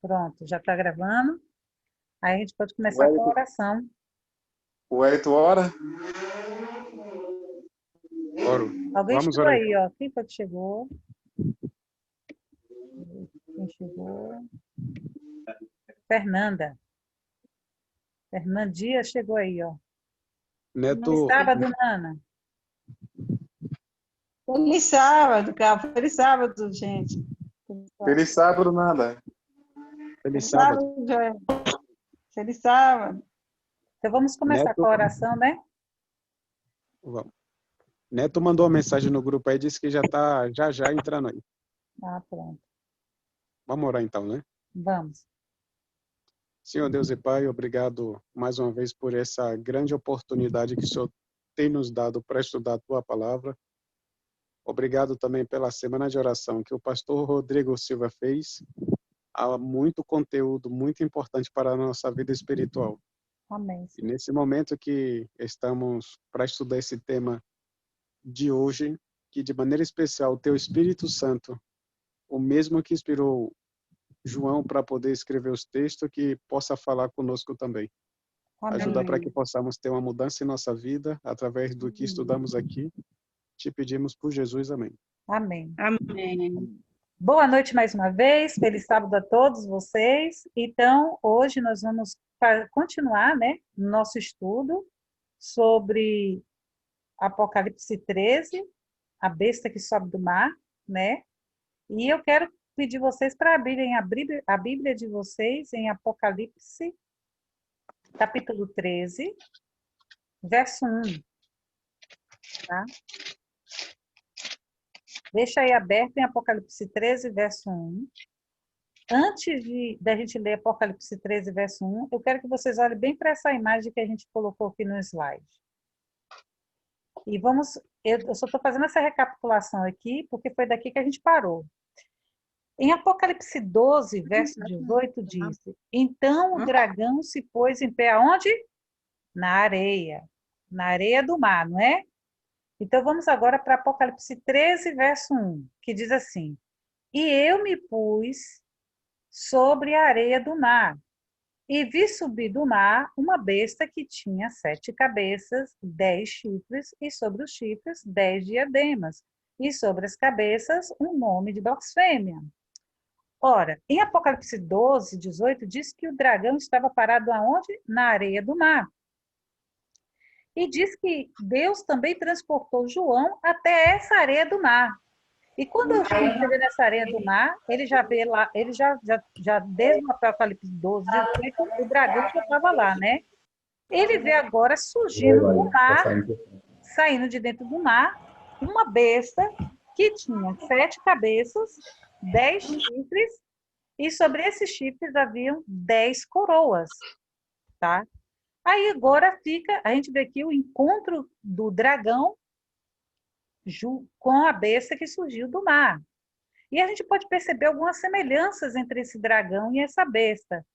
Pronto, já está gravando. Aí a gente pode O começar com a Wellington, oração. o Wellington ora? Oro. Alguém Vamos chegou orar. aí, ó. Quem foi que chegou? Quem chegou? Fernanda. Fernandinha chegou aí, ó. Feliz Neto, sábado, Nana. Feliz sábado, cara. Feliz sábado, gente. Feliz sábado, nada. feliz Feliz sábado. sábado, Joel. Feliz sábado. Então vamos começar com Neto, a oração, né? vamos. Neto mandou uma mensagem no grupo aí, disse que já está já entrando aí. Ah, pronto. Vamos orar então, né? Vamos. Senhor Deus e Pai, obrigado mais uma vez por essa grande oportunidade que o Senhor tem nos dado para estudar a Tua Palavra. Obrigado também pela semana de oração que o pastor Rodrigo Silva fez. Há muito conteúdo muito importante para a nossa vida espiritual. Amém. E nesse momento que estamos para estudar esse tema de hoje, que de maneira especial o Teu Espírito Santo, o mesmo que inspirou João para poder escrever os textos, que possa falar conosco também. Amém. Ajudar para que possamos ter uma mudança em nossa vida através do que estudamos aqui. Te pedimos por Jesus, amém. Amém. Amém. Boa noite mais uma vez. Feliz sábado a todos vocês. Então, hoje nós vamos continuar, né, nosso estudo sobre Apocalipse 13, a besta que sobe do mar, né? E eu quero pedir vocês para abrirem a Bíblia de vocês em Apocalipse, capítulo 13, verso 1, tá? Deixa aí aberto em Apocalipse 13, verso 1. Antes da gente ler Apocalipse 13, verso 1, eu quero que vocês olhem bem para essa imagem que a gente colocou aqui no slide. E eu só estou fazendo essa recapitulação aqui, porque foi daqui que a gente parou. Em Apocalipse 12, verso 18, diz: Então o dragão se pôs em pé aonde? Na areia do mar, não é? Então vamos agora para Apocalipse 13, verso 1, que diz assim: E eu me pus sobre a areia do mar, e vi subir do mar uma besta que tinha 7 cabeças, 10 chifres, e sobre os chifres 10 diademas, e sobre as cabeças um nome de blasfêmia. Ora, em Apocalipse 12, 18, diz que o dragão estava parado aonde? Na areia do mar. E diz que Deus também transportou João até essa areia do mar. E quando o João chega nessa areia do mar, ele já vê lá, ele já desde o Apocalipse 12, 18, o dragão já estava lá, né? Ele vê agora surgindo do mar, saindo de dentro do mar, uma besta que tinha 7 cabeças, 10 chifres, e sobre esses chifres haviam 10 coroas, tá? Aí agora a gente vê aqui o encontro do dragão com a besta que surgiu do mar. E a gente pode perceber algumas semelhanças entre esse dragão e essa besta.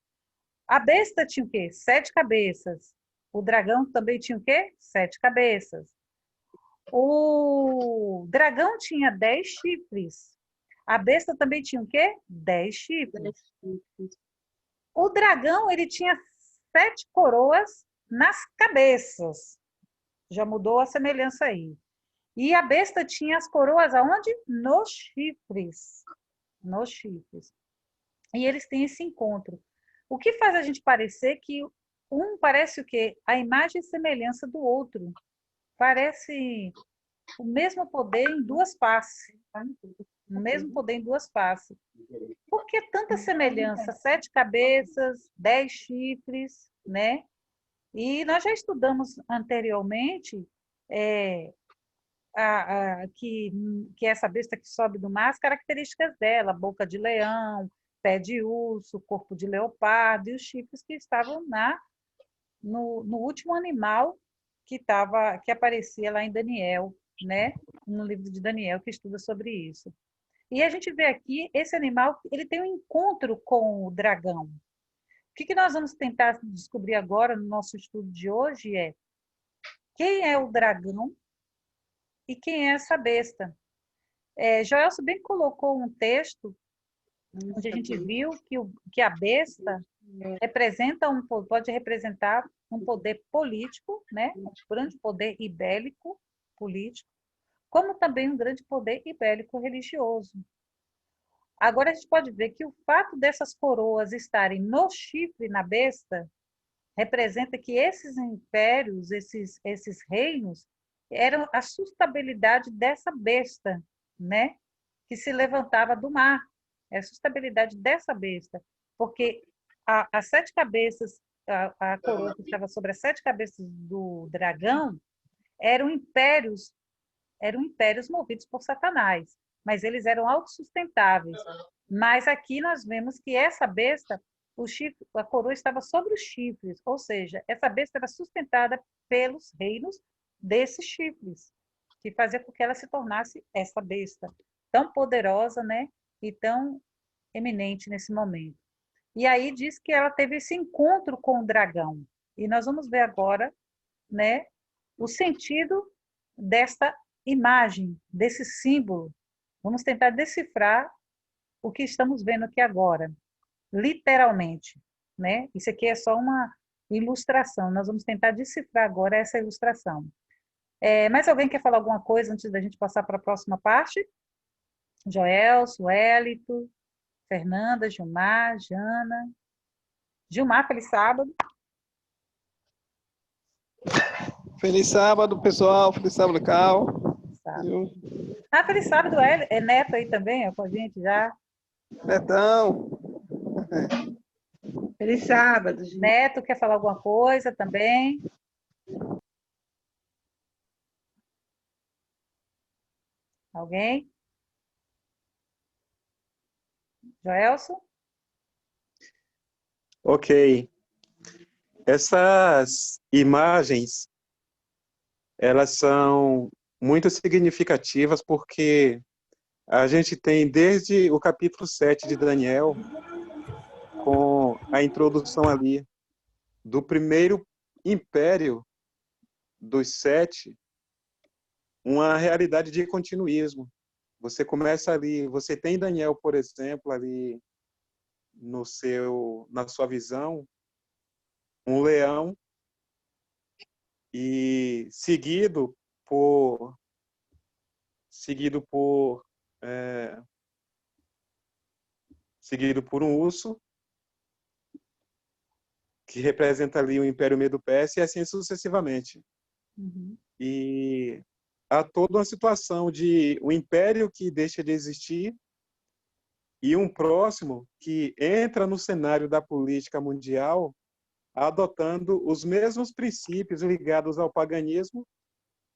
A besta tinha o quê? 7 cabeças. O dragão também tinha o quê? 7 cabeças. O dragão tinha 10 chifres. A besta também tinha o quê? 10 chifres. O dragão, ele tinha 7 coroas nas cabeças. Já mudou a semelhança aí. E a besta tinha as coroas aonde? Nos chifres. Nos chifres. E eles têm esse encontro. O que faz a gente parecer que um parece o quê? A imagem e semelhança do outro. Parece o mesmo poder em duas faces. O mesmo poder em duas faces. Por que tanta semelhança? 7 cabeças, 10 chifres, né? E nós já estudamos anteriormente que essa besta que sobe do mar, as características dela, boca de leão, pé de urso, corpo de leopardo e os chifres que estavam no último animal que aparecia lá em Daniel, né? No livro de Daniel, que estuda sobre isso. E a gente vê aqui, esse animal, ele tem um encontro com o dragão. O que nós vamos tentar descobrir agora no nosso estudo de hoje é quem é o dragão e quem é essa besta. Joelso bem colocou um texto onde a gente viu que a besta representa pode representar um poder político, né? Um grande poder ibélico político, como também um grande poder ibélico religioso. Agora a gente pode ver que o fato dessas coroas estarem no chifre, na besta, representa que esses impérios, esses reinos, eram a sustentabilidade dessa besta, né? Que se levantava do mar. É a sustentabilidade dessa besta. Porque as 7 cabeças, a coroa que estava sobre as 7 cabeças do dragão, eram impérios movidos por Satanás, mas eles eram autossustentáveis. Mas aqui nós vemos que essa besta, a coroa estava sobre os chifres, ou seja, essa besta era sustentada pelos reinos desses chifres, que fazia com que ela se tornasse essa besta tão poderosa, né, e tão eminente nesse momento. E aí diz que ela teve esse encontro com o dragão. E nós vamos ver agora, né, o sentido desta imagem, desse símbolo. Vamos tentar decifrar o que estamos vendo aqui agora, literalmente, né? Isso aqui é só uma ilustração. Nós vamos tentar decifrar agora essa ilustração. Mais alguém quer falar alguma coisa antes da gente passar para a próxima parte? Joel, Suélito, Fernanda, Gilmar, Jana. Gilmar, feliz sábado. Feliz sábado, pessoal. Feliz sábado, Cal. Feliz sábado, é Neto aí também, com a gente já. Netão. Feliz sábado, gente. Neto, quer falar alguma coisa também? Alguém? Joelson? Ok. Essas imagens, elas são muito significativas porque a gente tem desde o capítulo 7 de Daniel, com a introdução ali do primeiro império dos 7, uma realidade de continuismo. Você começa ali, você tem Daniel, por exemplo, ali na sua visão, um leão, e seguido por um urso, que representa ali o Império Medo-Persa, e assim sucessivamente. Uhum. E há toda uma situação de um império que deixa de existir e um próximo que entra no cenário da política mundial adotando os mesmos princípios ligados ao paganismo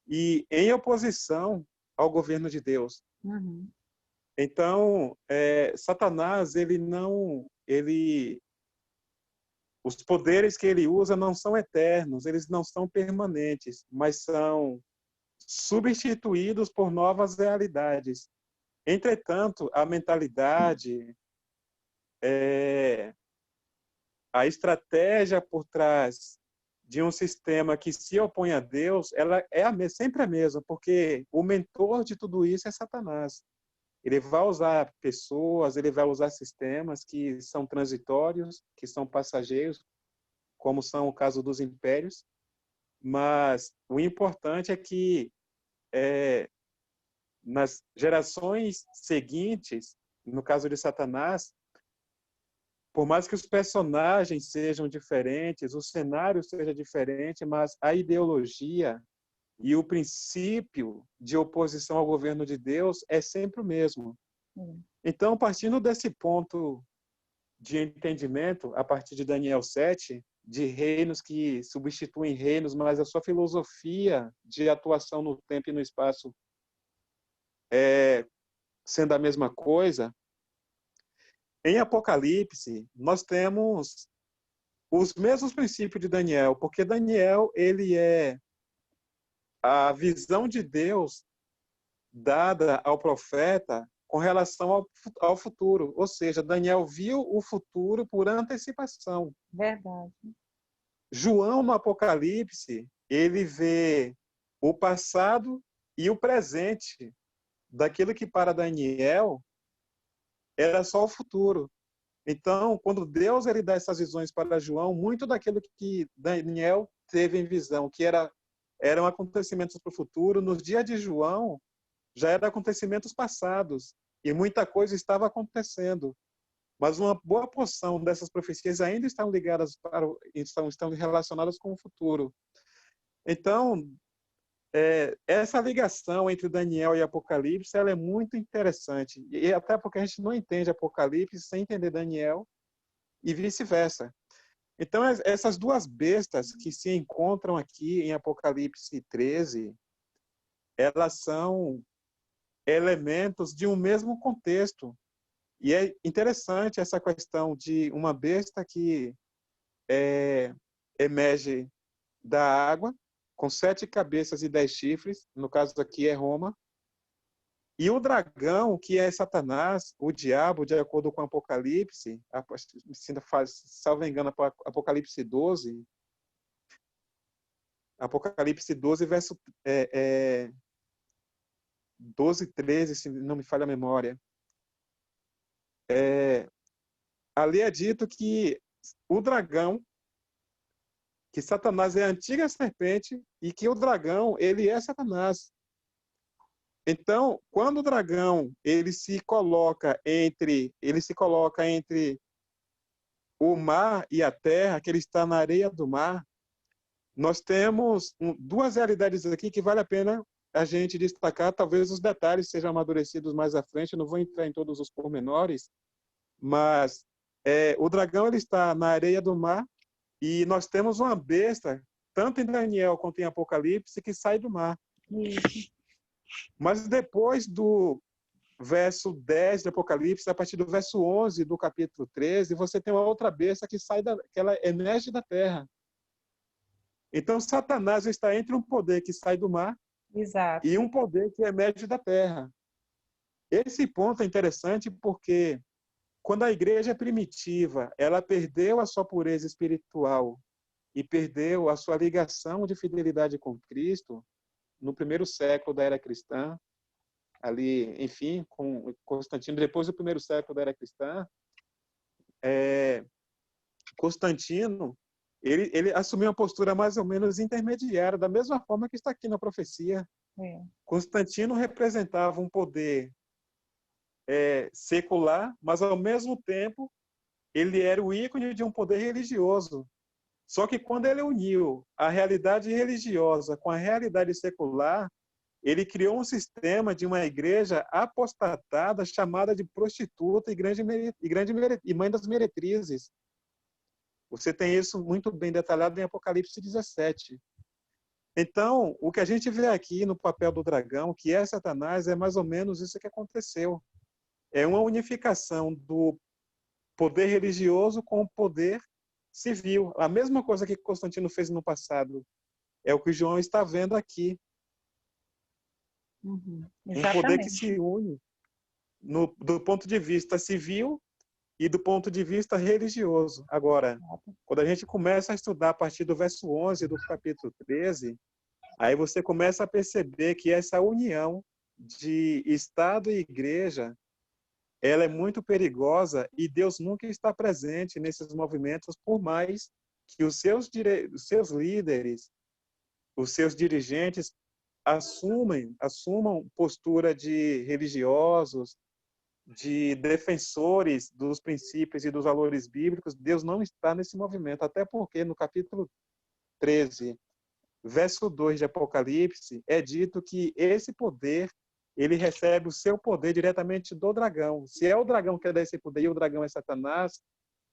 e em oposição ao governo de Deus. Uhum. Então, Satanás, os poderes que ele usa não são eternos, eles não são permanentes, mas são substituídos por novas realidades. Entretanto, a mentalidade, a estratégia por trás de um sistema que se opõe a Deus, ela é sempre a mesma, porque o mentor de tudo isso é Satanás. Ele vai usar pessoas, ele vai usar sistemas que são transitórios, que são passageiros, como são o caso dos impérios, mas o importante é que nas gerações seguintes, no caso de Satanás, por mais que os personagens sejam diferentes, o cenário seja diferente, mas a ideologia e o princípio de oposição ao governo de Deus é sempre o mesmo. Então, partindo desse ponto de entendimento, a partir de Daniel 7, de reinos que substituem reinos, mas a sua filosofia de atuação no tempo e no espaço sendo a mesma coisa, em Apocalipse, nós temos os mesmos princípios de Daniel, porque Daniel, ele é a visão de Deus dada ao profeta com relação ao futuro. Ou seja, Daniel viu o futuro por antecipação. Verdade. João, no Apocalipse, ele vê o passado e o presente daquilo que para Daniel era só o futuro. Então, quando Deus ele dá essas visões para João, muito daquilo que Daniel teve em visão, que eram acontecimentos para o futuro, nos dias de João, já eram acontecimentos passados, e muita coisa estava acontecendo. Mas uma boa porção dessas profecias ainda estão ligadas estão relacionadas com o futuro. Então, essa ligação entre Daniel e Apocalipse, ela é muito interessante. E até porque a gente não entende Apocalipse sem entender Daniel e vice-versa. Então, essas duas bestas que se encontram aqui em Apocalipse 13, elas são elementos de um mesmo contexto. E é interessante essa questão de uma besta que emerge da água, com 7 cabeças e 10 chifres, no caso aqui é Roma, e o dragão, que é Satanás, o diabo, de acordo com o Apocalipse, salvo engano, Apocalipse 12, verso 12, 13, se não me falha a memória. Ali é dito que o dragão, que Satanás é a antiga serpente e que o dragão, ele é Satanás. Então, quando o dragão ele se coloca entre o mar e a terra, que ele está na areia do mar, nós temos duas realidades aqui que vale a pena a gente destacar. Talvez os detalhes sejam amadurecidos mais à frente, eu não vou entrar em todos os pormenores, mas o dragão ele está na areia do mar e nós temos uma besta, tanto em Daniel quanto em Apocalipse, que sai do mar. Isso. Mas depois do verso 10 de Apocalipse, a partir do verso 11 do capítulo 13, você tem uma outra besta que que ela emerge da terra. Então, Satanás está entre um poder que sai do mar Exato. e um poder que emerge da terra. Esse ponto é interessante porque quando a igreja primitiva, ela perdeu a sua pureza espiritual e perdeu a sua ligação de fidelidade com Cristo, no primeiro século da era cristã, ali, enfim, com Constantino, depois do primeiro século da era cristã, Constantino, ele assumiu uma postura mais ou menos intermediária, da mesma forma que está aqui na profecia. Constantino representava um poder secular, mas ao mesmo tempo ele era o ícone de um poder religioso. Só que quando ele uniu a realidade religiosa com a realidade secular, ele criou um sistema de uma igreja apostatada chamada de prostituta e mãe das meretrizes. Você tem isso muito bem detalhado em Apocalipse 17. Então, o que a gente vê aqui no papel do dragão, que é Satanás, é mais ou menos isso que aconteceu. É uma unificação do poder religioso com o poder civil. A mesma coisa que Constantino fez no passado. É o que João está vendo aqui. Um poder que se une do ponto de vista civil e do ponto de vista religioso. Agora, quando a gente começa a estudar a partir do verso 11 do capítulo 13, aí você começa a perceber que essa união de Estado e Igreja, ela é muito perigosa e Deus nunca está presente nesses movimentos, por mais que os seus líderes, os seus dirigentes assumam postura de religiosos, de defensores dos princípios e dos valores bíblicos. Deus não está nesse movimento, até porque no capítulo 13, verso 2 de Apocalipse, é dito que esse poder, ele recebe o seu poder diretamente do dragão. Se é o dragão que dá esse poder e o dragão é Satanás,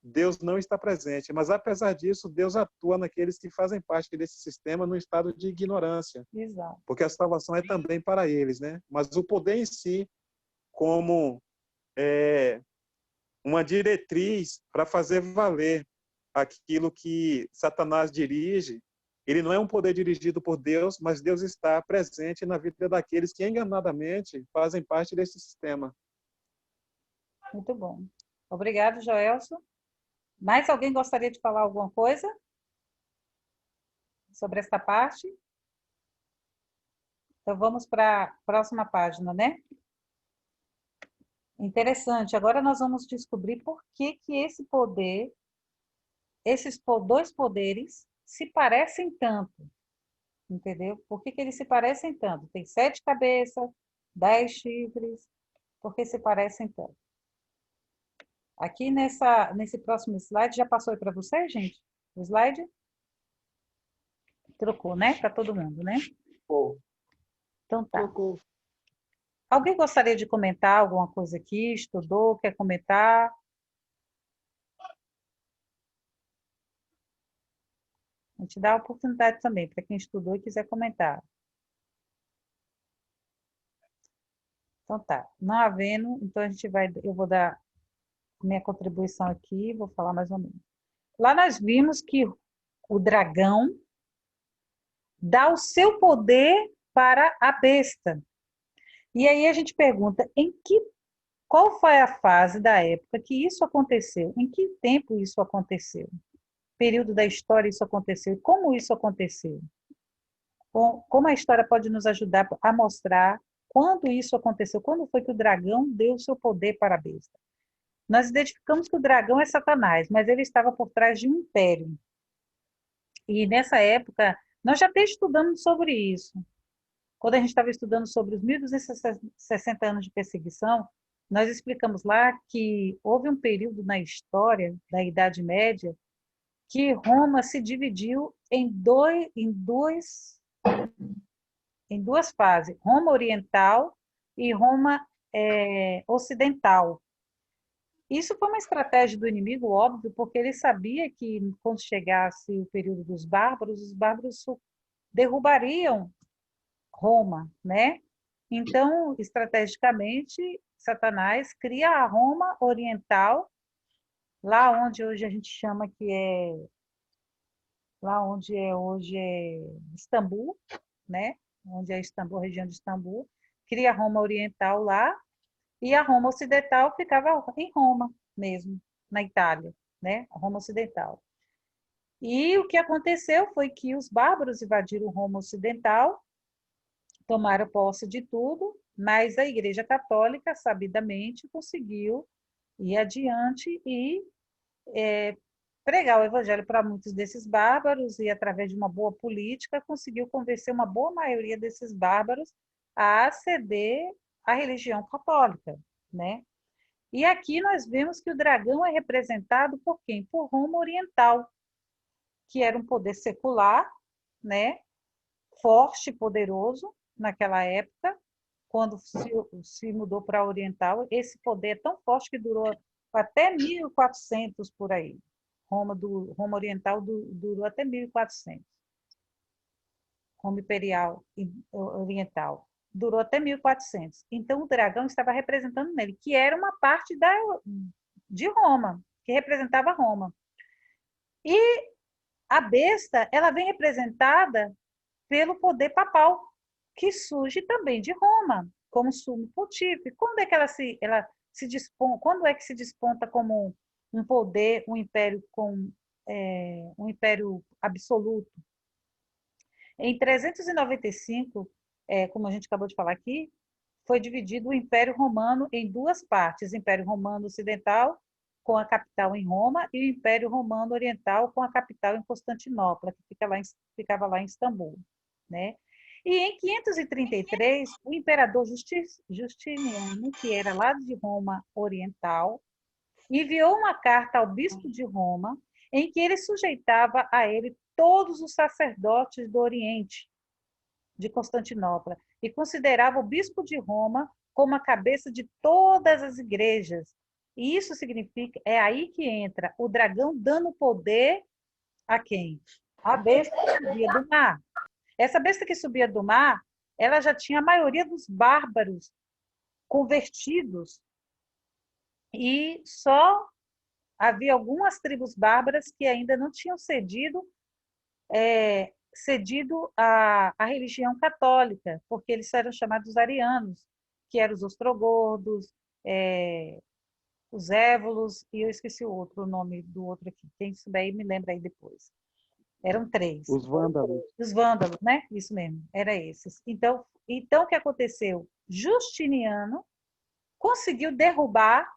Deus não está presente. Mas, apesar disso, Deus atua naqueles que fazem parte desse sistema no estado de ignorância. Exato. Porque a salvação é também para eles, né? Mas o poder em si, como uma diretriz para fazer valer aquilo que Satanás dirige, ele não é um poder dirigido por Deus, mas Deus está presente na vida daqueles que enganadamente fazem parte desse sistema. Muito bom. Obrigado, Joelson. Mais alguém gostaria de falar alguma coisa sobre esta parte? Então, vamos para a próxima página, né? Interessante. Agora nós vamos descobrir por que que esse poder, dois poderes se parecem tanto, entendeu? Por que que eles se parecem tanto? Tem 7 cabeças, 10 chifres, por que se parecem tanto? Aqui nesse próximo slide, já passou aí para você, gente? O slide? Trocou, né? Para todo mundo, né? Pô, Então tá. Alguém gostaria de comentar alguma coisa aqui? Estudou, quer comentar? A gente dá a oportunidade também para quem estudou e quiser comentar. Então tá. Não havendo, então eu vou dar minha contribuição aqui, vou falar mais ou menos. Lá nós vimos que o dragão dá o seu poder para a besta. E aí a gente pergunta, qual foi a fase da época que isso aconteceu? Em que tempo isso aconteceu? Período da história isso aconteceu? Como isso aconteceu? Como a história pode nos ajudar a mostrar quando isso aconteceu? Quando foi que o dragão deu o seu poder para a besta? Nós identificamos que o dragão é Satanás, mas ele estava por trás de um império. E nessa época, nós já até estudamos sobre isso. Quando a gente estava estudando sobre os 1260 anos de perseguição, nós explicamos lá que houve um período na história da Idade Média que Roma se dividiu em duas fases, Roma Oriental e Roma Ocidental. Isso foi uma estratégia do inimigo, óbvio, porque ele sabia que quando chegasse o período dos bárbaros, os bárbaros derrubariam Roma, né? Então, estrategicamente, Satanás cria a Roma Oriental, lá onde hoje a gente chama lá onde hoje é Istambul, né? Onde é Istambul, a região de Istambul, cria a Roma Oriental lá, e a Roma Ocidental ficava em Roma mesmo, na Itália, né? A Roma Ocidental. E o que aconteceu foi que os bárbaros invadiram Roma Ocidental, tomaram posse de tudo, mas a Igreja Católica, sabidamente, conseguiu ir adiante e pregar o evangelho para muitos desses bárbaros e, através de uma boa política, conseguiu convencer uma boa maioria desses bárbaros a ceder à religião católica, né? E aqui nós vemos que o dragão é representado por quem? Por Roma Oriental, que era um poder secular, né? Forte e poderoso naquela época, quando se mudou para a Oriental. Esse poder é tão forte que durou até 1400 por aí. Roma Oriental durou até 1400. Roma Imperial Oriental durou até 1400. Então, o dragão estava representando nele, que era uma parte de Roma, que representava Roma. E a besta, ela vem representada pelo poder papal, que surge também de Roma, como sumo pontífice. Quando é que ela se dispõe, quando é que se desponta como um poder, um império um império absoluto? Em 395, como a gente acabou de falar aqui, foi dividido o Império Romano em duas partes: o Império Romano Ocidental, com a capital em Roma, e o Império Romano Oriental, com a capital em Constantinopla, que ficava lá em Istambul, né? E em 533, o imperador Justiniano, que era lá de Roma Oriental, enviou uma carta ao bispo de Roma, em que ele sujeitava a ele todos os sacerdotes do Oriente, de Constantinopla, e considerava o bispo de Roma como a cabeça de todas as igrejas. E isso significa, é aí que entra o dragão dando poder a quem? A besta que subia do mar. Essa besta que subia do mar, ela já tinha a maioria dos bárbaros convertidos, e só havia algumas tribos bárbaras que ainda não tinham cedido à religião católica, porque eles eram chamados arianos, que eram os ostrogordos, os évolos, e eu esqueci o nome do outro aqui. Quem souber aí me lembra aí depois. Eram 3. Os vândalos. Os vândalos, né? Isso mesmo, era esses. Então o que aconteceu? Justiniano conseguiu derrubar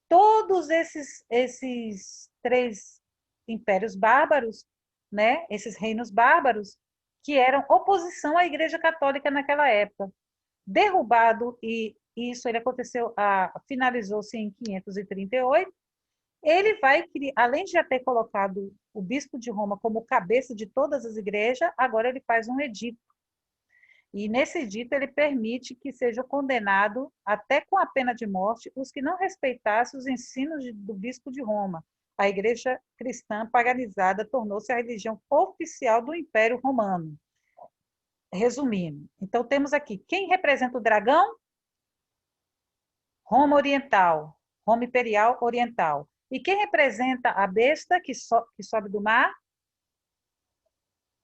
todos esses três impérios bárbaros, né? Esses reinos bárbaros, que eram oposição à Igreja Católica naquela época. Derrubado, e isso ele aconteceu, finalizou-se em 538, ele vai, além de já ter colocado o bispo de Roma como cabeça de todas as igrejas, agora ele faz um edito. E nesse edito ele permite que seja condenado, até com a pena de morte, os que não respeitassem os ensinos do bispo de Roma. A igreja cristã paganizada tornou-se a religião oficial do Império Romano. Resumindo, então temos aqui, quem representa o dragão? Roma Oriental, Roma Imperial Oriental. E quem representa a besta que sobe do mar?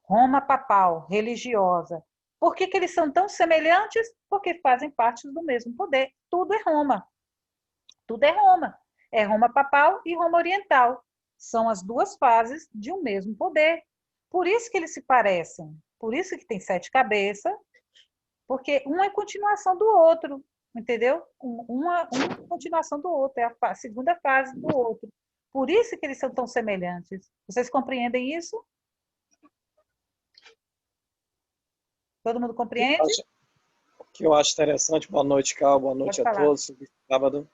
Roma Papal, religiosa. Por que eles são tão semelhantes? Porque fazem parte do mesmo poder. Tudo é Roma. Tudo é Roma. É Roma Papal e Roma Oriental. São as duas fases de um mesmo poder. Por isso que eles se parecem. Por isso que tem 7 cabeças, porque um é continuação do outro, entendeu? Uma continuação do outro, é a segunda fase do outro. Por isso que eles são tão semelhantes. Vocês compreendem isso? Todo mundo compreende? O que eu acho interessante, boa noite, Cal, boa noite a todos, sábado.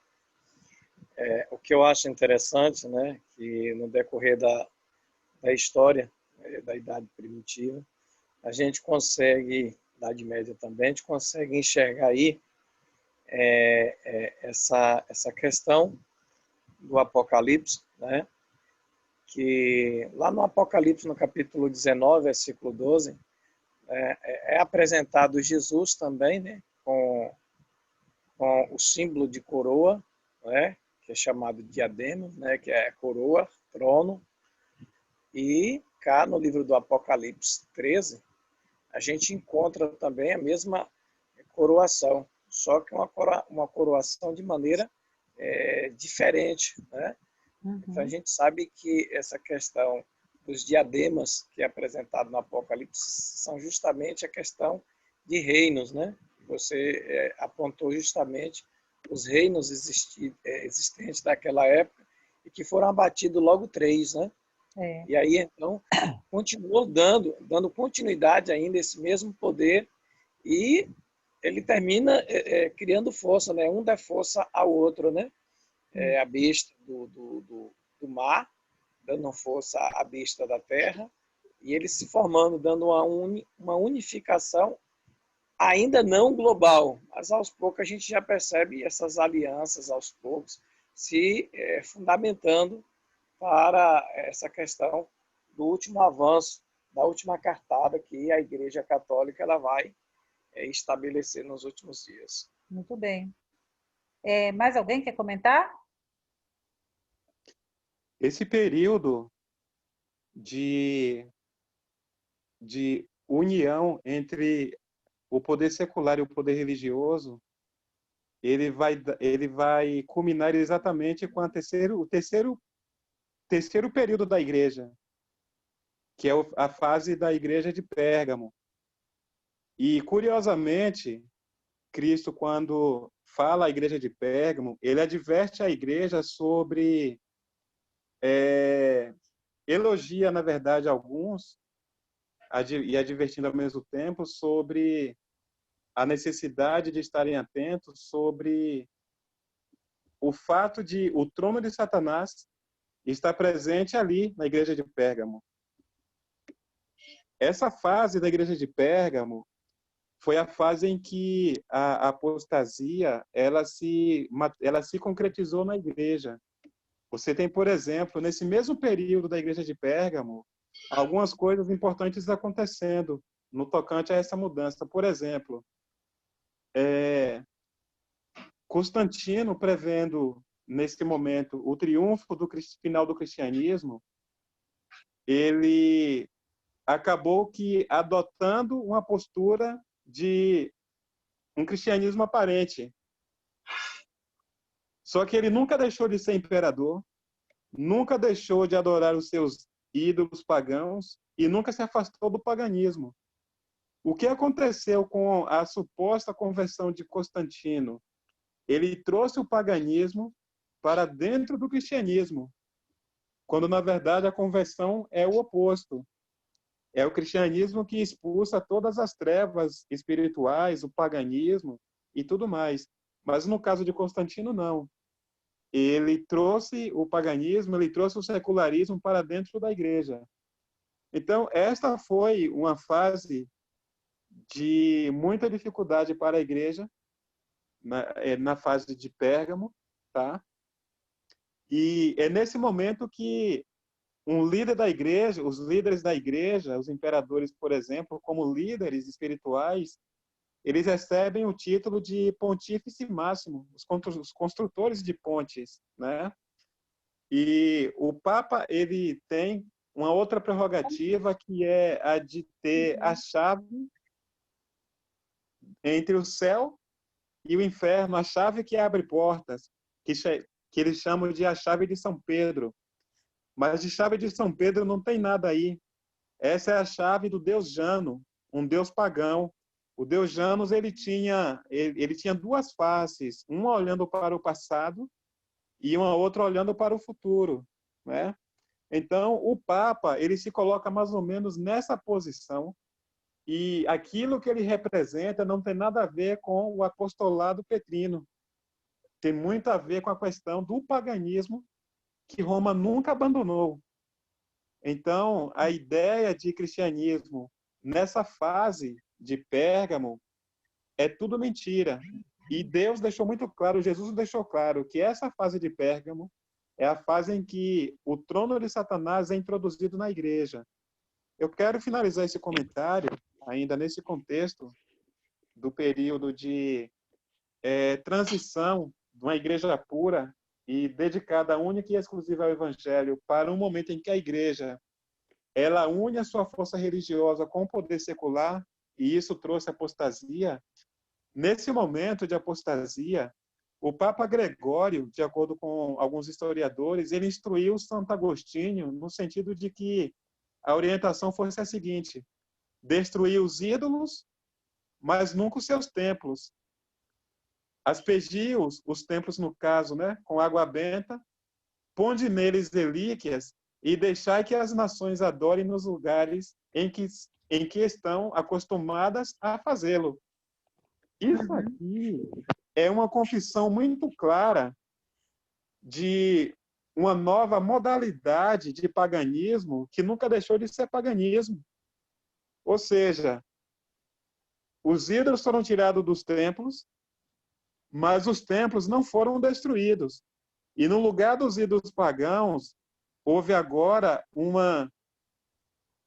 O que eu acho interessante, né, que no decorrer da história, da Idade Primitiva, a gente consegue, Idade Média também, a gente consegue enxergar aí essa questão do Apocalipse, né, que lá no Apocalipse, no capítulo 19, versículo 12, é apresentado Jesus também, né, com o símbolo de coroa, né, que é chamado diadema, né, que é coroa, trono. E cá no livro do Apocalipse 13, a gente encontra também a mesma coroação, só que uma coroação de maneira diferente, né? Uhum. Então a gente sabe que essa questão dos diademas que é apresentado no Apocalipse são justamente a questão de reinos, né? Você apontou justamente os reinos existentes daquela época e que foram abatidos logo 3, né? E aí, então, continuou dando continuidade ainda a esse mesmo poder e ele termina criando força, né? Um dá força ao outro, né? A besta do mar, dando força à besta da terra, e eles se formando, dando uma unificação ainda não global, mas aos poucos a gente já percebe essas alianças, aos poucos, se fundamentando para essa questão do último avanço, da última cartada que a Igreja Católica ela vai estabelecer nos últimos dias. Muito bem. Mais alguém quer comentar? Esse período de união entre o poder secular e o poder religioso, ele vai culminar exatamente com o terceiro período da Igreja, que é a fase da Igreja de Pérgamo. E, curiosamente, Cristo, quando fala à Igreja de Pérgamo, ele adverte a Igreja sobre... elogia, na verdade, alguns, e advertindo ao mesmo tempo sobre a necessidade de estarem atentos sobre o fato de o trono de Satanás estar presente ali na Igreja de Pérgamo. Essa fase da Igreja de Pérgamo foi a fase em que a apostasia ela se concretizou na Igreja. Você tem, por exemplo, nesse mesmo período da Igreja de Pérgamo, algumas coisas importantes acontecendo no tocante a essa mudança. Por exemplo, Constantino prevendo, nesse momento, o triunfo do final do cristianismo, ele acabou que adotando uma postura de um cristianismo aparente. Só que ele nunca deixou de ser imperador, nunca deixou de adorar os seus ídolos pagãos e nunca se afastou do paganismo. O que aconteceu com a suposta conversão de Constantino ele trouxe o paganismo para dentro do cristianismo, quando, na verdade, a conversão é o oposto. É o cristianismo que expulsa todas as trevas espirituais, o paganismo e tudo mais. Mas no caso de Constantino, não. Ele trouxe o paganismo, ele trouxe o secularismo para dentro da igreja. Então, esta foi uma fase de muita dificuldade para a igreja, na fase de Pérgamo, tá? E é nesse momento que um líder da igreja, os líderes da igreja, os imperadores, por exemplo, como líderes espirituais, eles recebem o título de pontífice máximo, os construtores de pontes, né? E o Papa, ele tem uma outra prerrogativa, que é a de ter a chave entre o céu e o inferno, a chave que abre portas, que eles chamam de a chave de São Pedro. Mas de chave de São Pedro não tem nada aí. Essa é a chave do deus Jano, um deus pagão. O deus Janus, ele tinha duas faces, uma olhando para o passado e uma outra olhando para o futuro, né? Então, o Papa, ele se coloca mais ou menos nessa posição, e aquilo que ele representa não tem nada a ver com o apostolado petrino. Tem muito a ver com a questão do paganismo, que Roma nunca abandonou. Então, a ideia de cristianismo nessa fase de Pérgamo é tudo mentira. E Deus deixou muito claro, Jesus deixou claro, que essa fase de Pérgamo é a fase em que o trono de Satanás é introduzido na igreja. Eu quero finalizar esse comentário, ainda nesse contexto do período de transição de uma igreja pura e dedicada única e exclusiva ao Evangelho, para um momento em que a igreja ela une a sua força religiosa com o poder secular, e isso trouxe apostasia. Nesse momento de apostasia, o Papa Gregório, de acordo com alguns historiadores, ele instruiu Santo Agostinho no sentido de que a orientação fosse a seguinte: destruir os ídolos, mas nunca os seus templos. Aspergir os templos, no caso, né, com água benta, ponde neles relíquias e deixai que as nações adorem nos lugares em que estão acostumadas a fazê-lo. Isso aqui é uma confissão muito clara de uma nova modalidade de paganismo que nunca deixou de ser paganismo. Ou seja, os ídolos foram tirados dos templos, mas os templos não foram destruídos. E no lugar dos ídolos pagãos, houve agora uma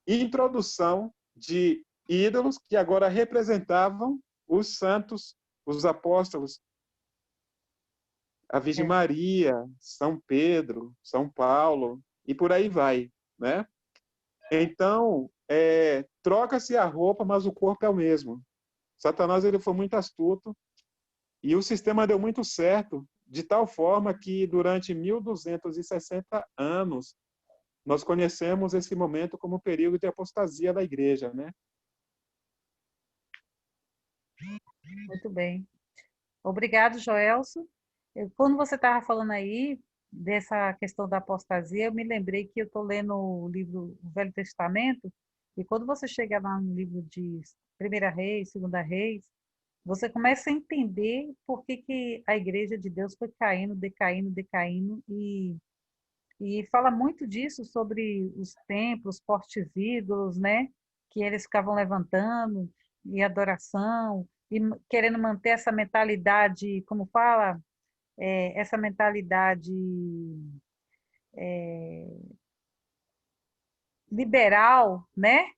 introdução de ídolos que agora representavam os santos, os apóstolos, a Virgem Maria, São Pedro, São Paulo, e por aí vai, né? Então, troca-se a roupa, mas o corpo é o mesmo. Satanás, ele foi muito astuto, e o sistema deu muito certo, de tal forma que durante 1260 anos nós conhecemos esse momento como o período de apostasia da igreja, né? Muito bem. Obrigado, Joelso. Quando você estava falando aí dessa questão da apostasia, eu me lembrei que eu estou lendo o livro do Velho Testamento, e quando você chega lá no livro de Primeira Reis, Segunda Reis, você começa a entender por que a igreja de Deus foi caindo, decaindo, e fala muito disso sobre os templos, fortes ídolos, né? Que eles ficavam levantando, e adoração, e querendo manter essa mentalidade, como fala, essa mentalidade liberal, né?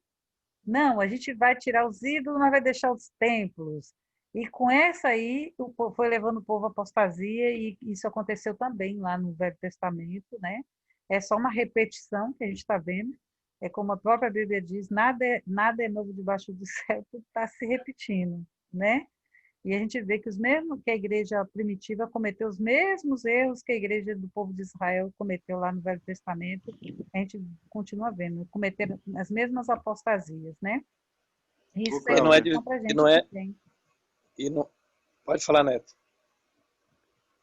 Não, a gente vai tirar os ídolos, mas vai deixar os templos. E com essa aí, foi levando o povo à apostasia, e isso aconteceu também lá no Velho Testamento, né? É só uma repetição que a gente está vendo. É como a própria Bíblia diz, nada é novo debaixo do céu, tudo está se repetindo, né? E a gente vê que que a igreja primitiva cometeu os mesmos erros que a igreja do povo de Israel cometeu lá no Velho Testamento. A gente continua vendo, cometeram as mesmas apostasias, né? Isso é não é, lição para a gente não é, também. e não, pode falar, Neto.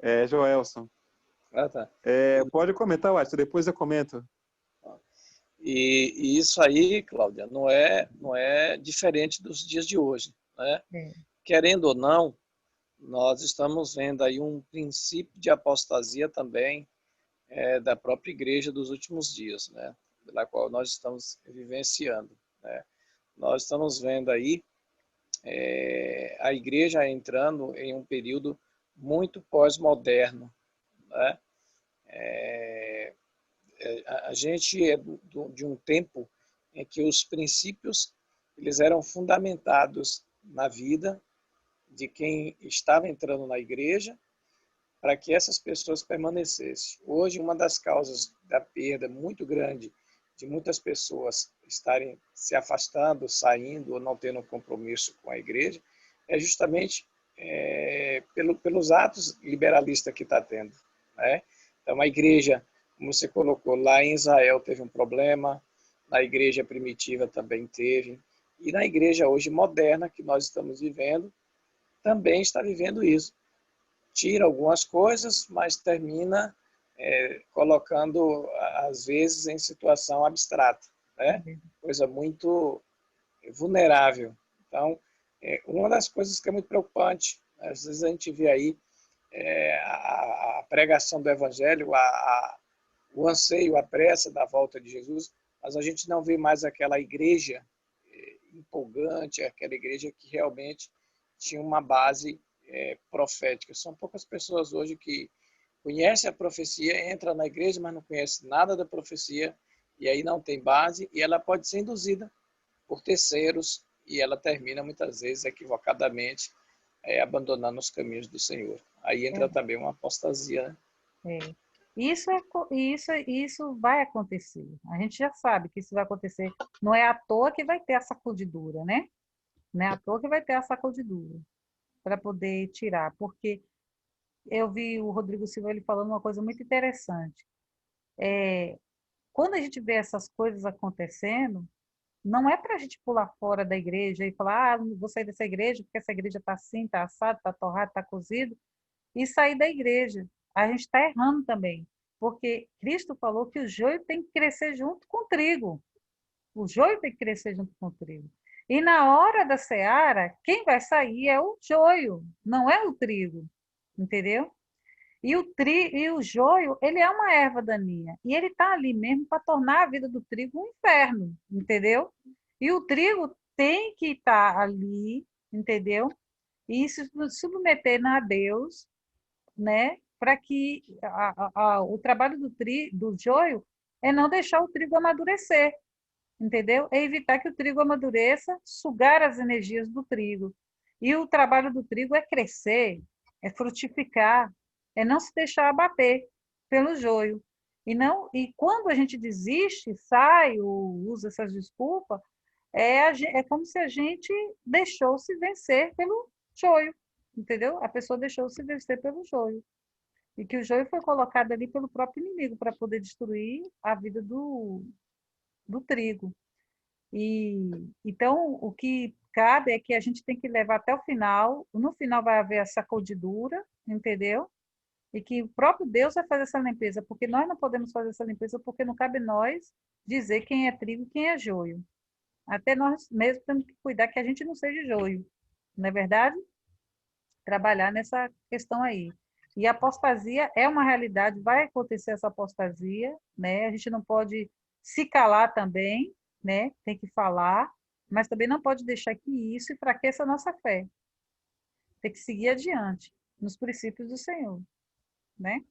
É, Joelson. Ah, tá. Pode comentar, Watson, depois eu comento. E isso aí, Cláudia, não é diferente dos dias de hoje, né? É. Querendo ou não, nós estamos vendo aí um princípio de apostasia também da própria igreja dos últimos dias, né? Da qual nós estamos vivenciando, né? Nós estamos vendo aí a igreja entrando em um período muito pós-moderno, né? A gente é de um tempo em que os princípios eles eram fundamentados na vida de quem estava entrando na igreja para que essas pessoas permanecessem. Hoje, uma das causas da perda muito grande de muitas pessoas estarem se afastando, saindo ou não tendo um compromisso com a igreja é justamente pelos atos liberalistas que está tendo, né? Então, a igreja, como você colocou, lá em Israel teve um problema, na igreja primitiva também teve, e na igreja hoje moderna que nós estamos vivendo, também está vivendo isso. Tira algumas coisas, mas termina colocando, às vezes, em situação abstrata, né? Coisa muito vulnerável. Então, uma das coisas que é muito preocupante, às vezes a gente vê aí a pregação do evangelho, o anseio, a pressa da volta de Jesus, mas a gente não vê mais aquela igreja empolgante, aquela igreja que realmente tinha uma base profética. São poucas pessoas hoje que conhecem a profecia, entram na igreja, mas não conhecem nada da profecia, e aí não tem base, e ela pode ser induzida por terceiros, e ela termina muitas vezes equivocadamente abandonando os caminhos do Senhor. Aí entra também uma apostasia, né? Isso vai acontecer. A gente já sabe que isso vai acontecer. Não é à toa que vai ter a sacudidura, né? Não é à toa que vai ter a sacudidura para poder tirar, porque eu vi o Rodrigo Silva ele falando uma coisa muito interessante. Quando a gente vê essas coisas acontecendo, não é para a gente pular fora da igreja e falar, não vou sair dessa igreja porque essa igreja está assim, está assado, está torrado, está cozido, e sair da igreja. A gente está errando também, porque Cristo falou que o joio tem que crescer junto com o trigo. O joio tem que crescer junto com o trigo. E na hora da seara, quem vai sair é o joio, não é o trigo, entendeu? E o joio, ele é uma erva daninha. E ele está ali mesmo para tornar a vida do trigo um inferno, entendeu? E o trigo tem que estar ali, entendeu? E se submeter a Deus, né? Para que o trabalho do joio é não deixar o trigo amadurecer, entendeu? É evitar que o trigo amadureça, sugar as energias do trigo. E o trabalho do trigo é crescer, é frutificar, é não se deixar abater pelo joio. E quando a gente desiste, sai ou usa essas desculpas, é como se a gente deixou se vencer pelo joio, entendeu? A pessoa deixou se vencer pelo joio. E que o joio foi colocado ali pelo próprio inimigo para poder destruir a vida do trigo. Então, o que cabe é que a gente tem que levar até o final. No final vai haver a sacudidura, entendeu? E que o próprio Deus vai fazer essa limpeza, porque nós não podemos fazer essa limpeza, porque não cabe nós dizer quem é trigo e quem é joio. Até nós mesmos temos que cuidar que a gente não seja joio, não é verdade? Trabalhar nessa questão aí. E a apostasia é uma realidade, vai acontecer essa apostasia, né? A gente não pode se calar também, né? Tem que falar, mas também não pode deixar que isso enfraqueça a nossa fé. Tem que seguir adiante nos princípios do Senhor, né?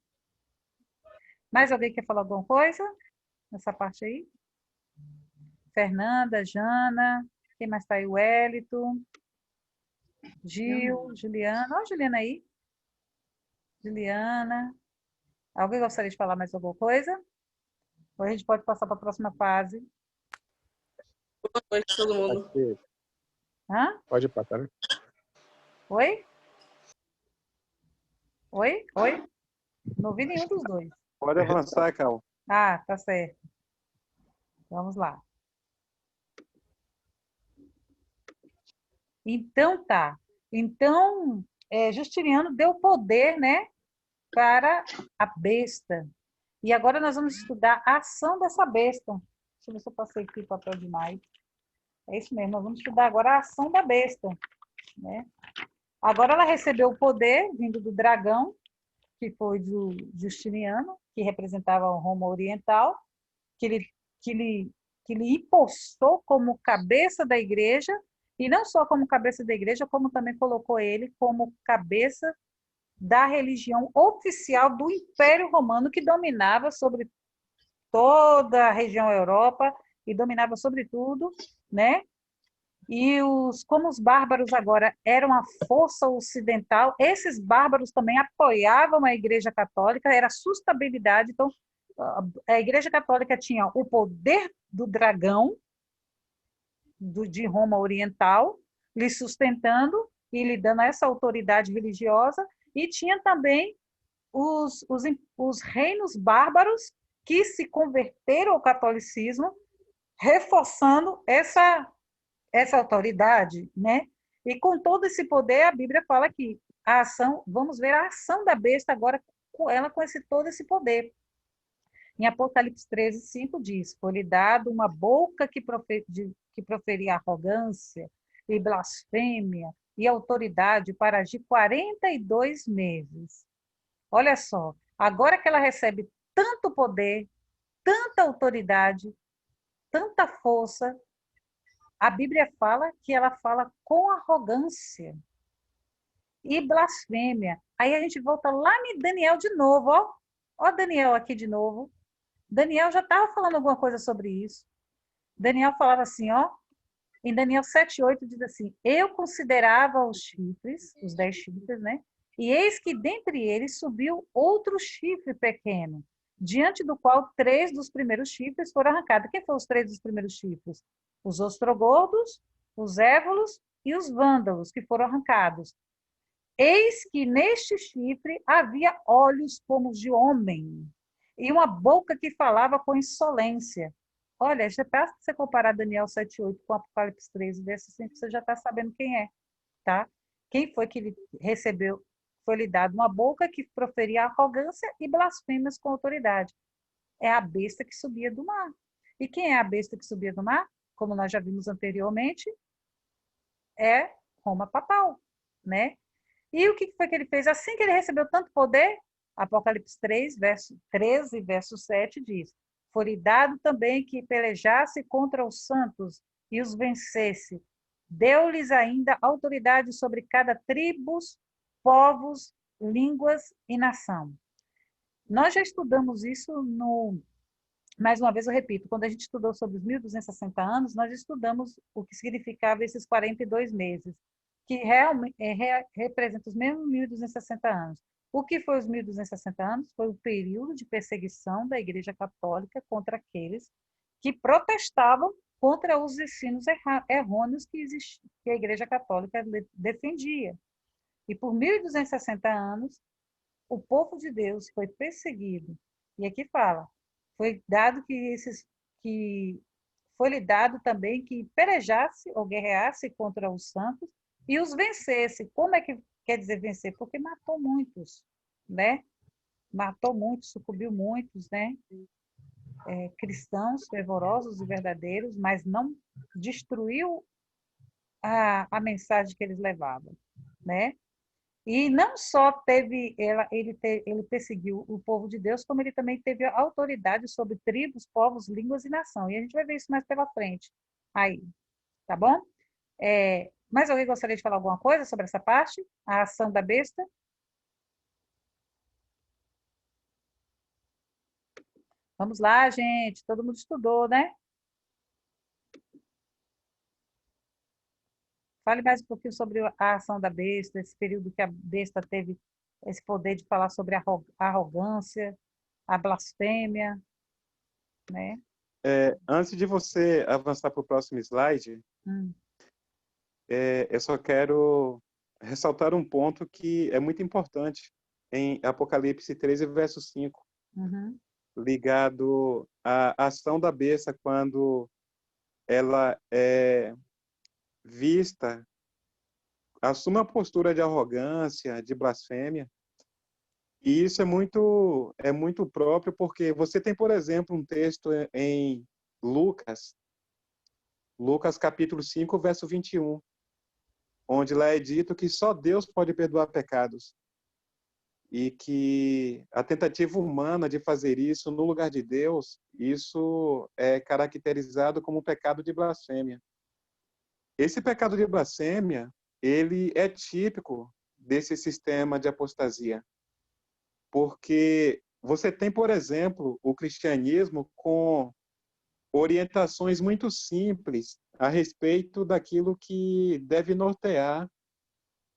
Mais alguém quer falar alguma coisa nessa parte aí? Fernanda, Jana, quem mais está aí? O Wellington, Gil, Juliana. Olha a Juliana aí. Juliana. Alguém gostaria de falar mais alguma coisa? Ou a gente pode passar para a próxima fase? Boa noite, todo mundo. Hã? Pode passar, né? Oi? Oi? Oi? Não ouvi nenhum dos dois. Pode avançar, Cal. Ah, tá certo. Vamos lá. Então tá. Então, Justiniano deu poder, né, para a besta. E agora nós vamos estudar a ação dessa besta. Deixa eu ver se eu passei aqui o papel demais. É isso mesmo, nós vamos estudar agora a ação da besta, né? Agora ela recebeu o poder vindo do dragão, que foi do Justiniano, que representava o Roma Oriental, que lhe impostou como cabeça da igreja, e não só como cabeça da igreja, como também colocou ele como cabeça da religião oficial do Império Romano, que dominava sobre toda a região Europa e dominava sobre tudo, né? E como os bárbaros agora eram a força ocidental, esses bárbaros também apoiavam a Igreja Católica, era sustentabilidade. Então, a Igreja Católica tinha o poder do dragão de Roma Oriental, lhe sustentando e lhe dando essa autoridade religiosa, e tinha também os reinos bárbaros que se converteram ao catolicismo, reforçando essa autoridade, né? E com todo esse poder, a Bíblia fala que a ação, vamos ver a ação da besta agora com ela, com todo esse poder. Em Apocalipse 13, 5 diz: foi-lhe dado uma boca que proferia arrogância e blasfêmia e autoridade para agir 42 meses. Olha só, agora que ela recebe tanto poder, tanta autoridade, tanta força, a Bíblia fala que ela fala com arrogância e blasfêmia. Aí a gente volta lá em Daniel de novo, ó. Ó Daniel aqui de novo. Daniel já estava falando alguma coisa sobre isso. Daniel falava assim, ó, em Daniel 7:8 diz assim: eu considerava os chifres, os 10 chifres, né? E eis que dentre eles subiu outro chifre pequeno, diante do qual 3 dos primeiros chifres foram arrancados. Quem foram os 3 dos primeiros chifres? Os ostrogordos, os évolos e os vândalos, que foram arrancados. Eis que neste chifre havia olhos como de homem, e uma boca que falava com insolência. Olha, já basta você comparar Daniel 7:8 com Apocalipse 13, desse assim, você já está sabendo quem é, tá? Quem foi que ele recebeu, foi lhe dado uma boca que proferia arrogância e blasfêmias com autoridade. É a besta que subia do mar. E quem é a besta que subia do mar? Como nós já vimos anteriormente, é Roma Papal, né? E o que foi que ele fez? Assim que ele recebeu tanto poder, Apocalipse 3, verso 13, verso 7 diz: foi-lhe dado também que pelejasse contra os santos e os vencesse. Deu-lhes ainda autoridade sobre cada tribo, povos, línguas e nação. Nós já estudamos isso mais uma vez eu repito, quando a gente estudou sobre os 1260 anos, nós estudamos o que significava esses 42 meses, que realmente representa os mesmos 1260 anos. O que foi os 1260 anos? Foi o período de perseguição da Igreja Católica contra aqueles que protestavam contra os ensinos errôneos que a Igreja Católica defendia. E por 1260 anos, o povo de Deus foi perseguido. E aqui fala, foi dado que foi-lhe dado também que pelejasse ou guerreasse contra os santos e os vencesse. Como é que quer dizer vencer? Porque matou muitos, né? Matou muitos, sucumbiu muitos, né? Cristãos fervorosos e verdadeiros, mas não destruiu a mensagem que eles levavam, né? E não só ele perseguiu o povo de Deus, como ele também teve autoridade sobre tribos, povos, línguas e nação. E a gente vai ver isso mais pela frente. Aí, tá bom? Mais alguém gostaria de falar alguma coisa sobre essa parte? A ação da besta? Vamos lá, gente. Todo mundo estudou, né? Fale mais um pouquinho sobre a ação da besta, esse período que a besta teve esse poder de falar sobre a arrogância, a blasfêmia, né? Antes de você avançar para o próximo slide, eu só quero ressaltar um ponto que é muito importante em Apocalipse 13, verso 5, ligado à ação da besta quando ela é vista, assume uma postura de arrogância, de blasfêmia. E isso é muito próprio, porque você tem, por exemplo, um texto em Lucas, Lucas capítulo 5, verso 21, onde lá é dito que só Deus pode perdoar pecados. E que a tentativa humana de fazer isso no lugar de Deus, isso é caracterizado como pecado de blasfêmia. Esse pecado de blasfêmia, ele é típico desse sistema de apostasia, porque você tem, por exemplo, o cristianismo com orientações muito simples a respeito daquilo que deve nortear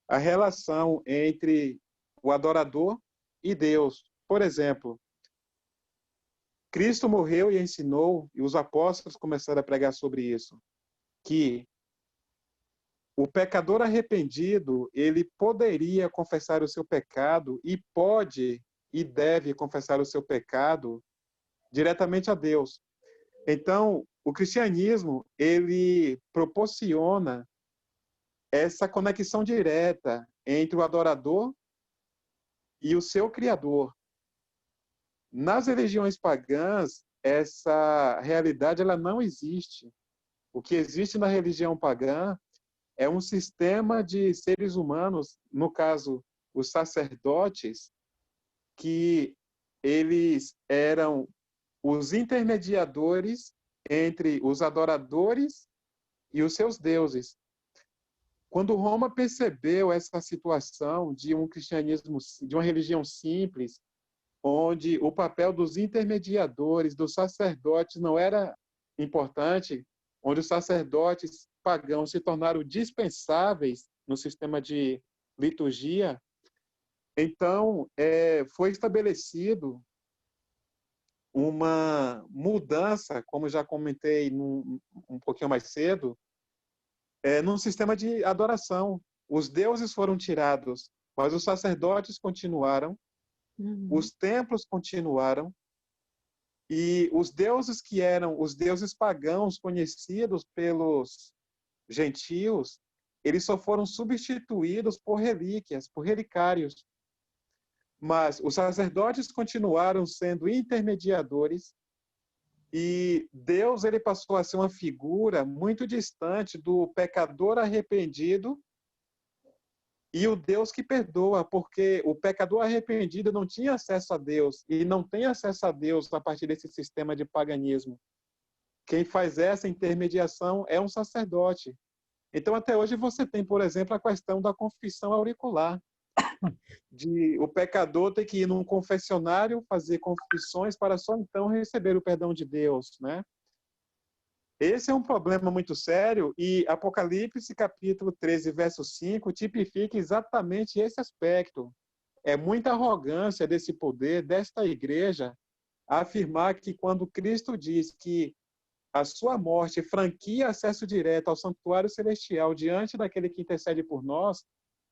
a relação entre o adorador e Deus. Por exemplo, Cristo morreu e ensinou, e os apóstolos começaram a pregar sobre isso, que o pecador arrependido, ele poderia confessar o seu pecado e pode e deve confessar o seu pecado diretamente a Deus. Então, o cristianismo, ele proporciona essa conexão direta entre o adorador e o seu criador. Nas religiões pagãs, essa realidade ela não existe. O que existe na religião pagã é um sistema de seres humanos, no caso, os sacerdotes, que eles eram os intermediadores entre os adoradores e os seus deuses. Quando Roma percebeu essa situação de um cristianismo, de uma religião simples, onde o papel dos intermediadores, dos sacerdotes não era importante, onde os sacerdotes pagãos se tornaram dispensáveis no sistema de liturgia, então foi estabelecido uma mudança, como já comentei um pouquinho mais cedo, num sistema de adoração. Os deuses foram tirados, mas os sacerdotes continuaram, os templos continuaram, e os deuses que eram os deuses pagãos conhecidos pelos gentios, eles só foram substituídos por relíquias, por relicários. Mas os sacerdotes continuaram sendo intermediadores e Deus ele passou a ser uma figura muito distante do pecador arrependido e o Deus que perdoa, porque o pecador arrependido não tinha acesso a Deus e não tem acesso a Deus a partir desse sistema de paganismo. Quem faz essa intermediação é um sacerdote. Então, até hoje, você tem, por exemplo, a questão da confissão auricular, de o pecador ter que ir num confessionário, fazer confissões para só então receber o perdão de Deus, né? Esse é um problema muito sério e Apocalipse, capítulo 13, verso 5, tipifica exatamente esse aspecto. É muita arrogância desse poder, desta igreja, a afirmar que quando Cristo diz que a sua morte franquia acesso direto ao santuário celestial diante daquele que intercede por nós,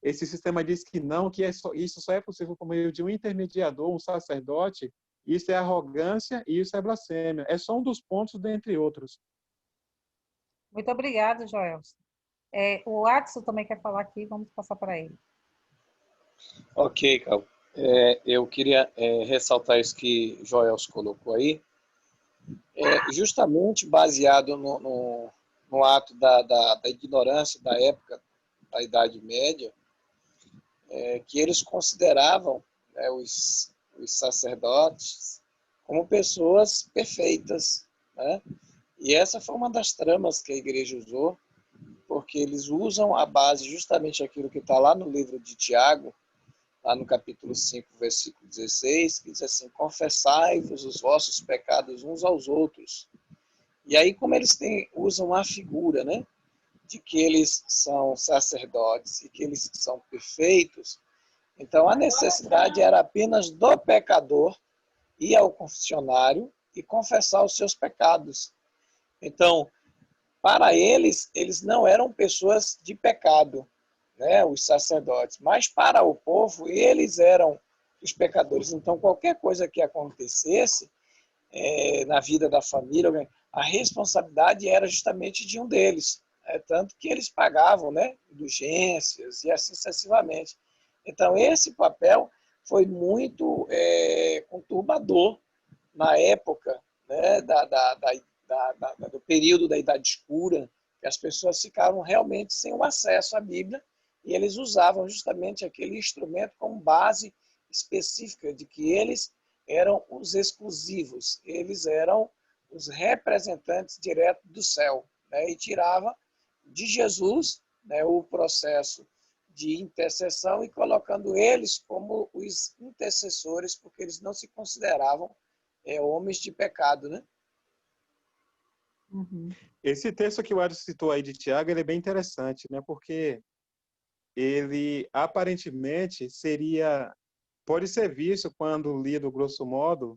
esse sistema diz que não, que isso só é possível por meio de um intermediador, um sacerdote. Isso é arrogância e isso é blasfêmia. É só um dos pontos, dentre outros. Muito obrigada, Joelson. O Adson também quer falar aqui, vamos passar para ele. Ok, Cal. Eu queria ressaltar isso que Joelson colocou aí, justamente baseado no ato da ignorância da época da Idade Média, que eles consideravam, né, os sacerdotes como pessoas perfeitas, né? E essa foi uma das tramas que a igreja usou, porque eles usam a base justamente aquilo que está lá no livro de Tiago, lá no capítulo 5, versículo 16, que diz assim: confessai-vos os vossos pecados uns aos outros. E aí, como eles usam a figura, né, de que eles são sacerdotes e que eles são perfeitos, então a necessidade era apenas do pecador ir ao confessionário e confessar os seus pecados. Então, para eles não eram pessoas de pecado, né, os sacerdotes, mas para o povo, eles eram os pecadores. Então, qualquer coisa que acontecesse na vida da família, a responsabilidade era justamente de um deles, tanto que eles pagavam, né, indulgências e assim sucessivamente. Então, esse papel foi muito conturbador na época, né, do período da Idade Escura, que as pessoas ficaram realmente sem o acesso à Bíblia, e eles usavam justamente aquele instrumento como base específica de que eles eram os exclusivos, eles eram os representantes diretos do céu, né, e tirava de Jesus, né, o processo de intercessão e colocando eles como os intercessores, porque eles não se consideravam homens de pecado, né? Uhum. Esse texto que o Alisson citou aí de Tiago, ele é bem interessante, né? Porque ele aparentemente pode ser visto, quando lido grosso modo,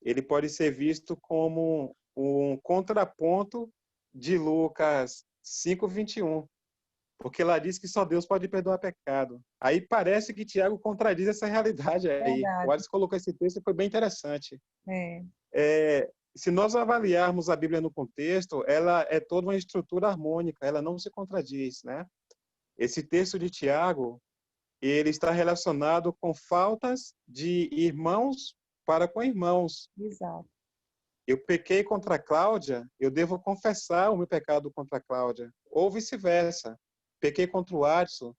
ele pode ser visto como um contraponto de Lucas 5:21, porque lá diz que só Deus pode perdoar pecado. Aí parece que Tiago contradiz essa realidade aí. O Verdade. Alisson colocou esse texto e foi bem interessante. É. Se nós avaliarmos a Bíblia no contexto, ela é toda uma estrutura harmônica, ela não se contradiz, né? Esse texto de Tiago, ele está relacionado com faltas de irmãos para com irmãos. Exato. Eu pequei contra a Cláudia, eu devo confessar o meu pecado contra a Cláudia, ou vice-versa. Pequei contra o Adson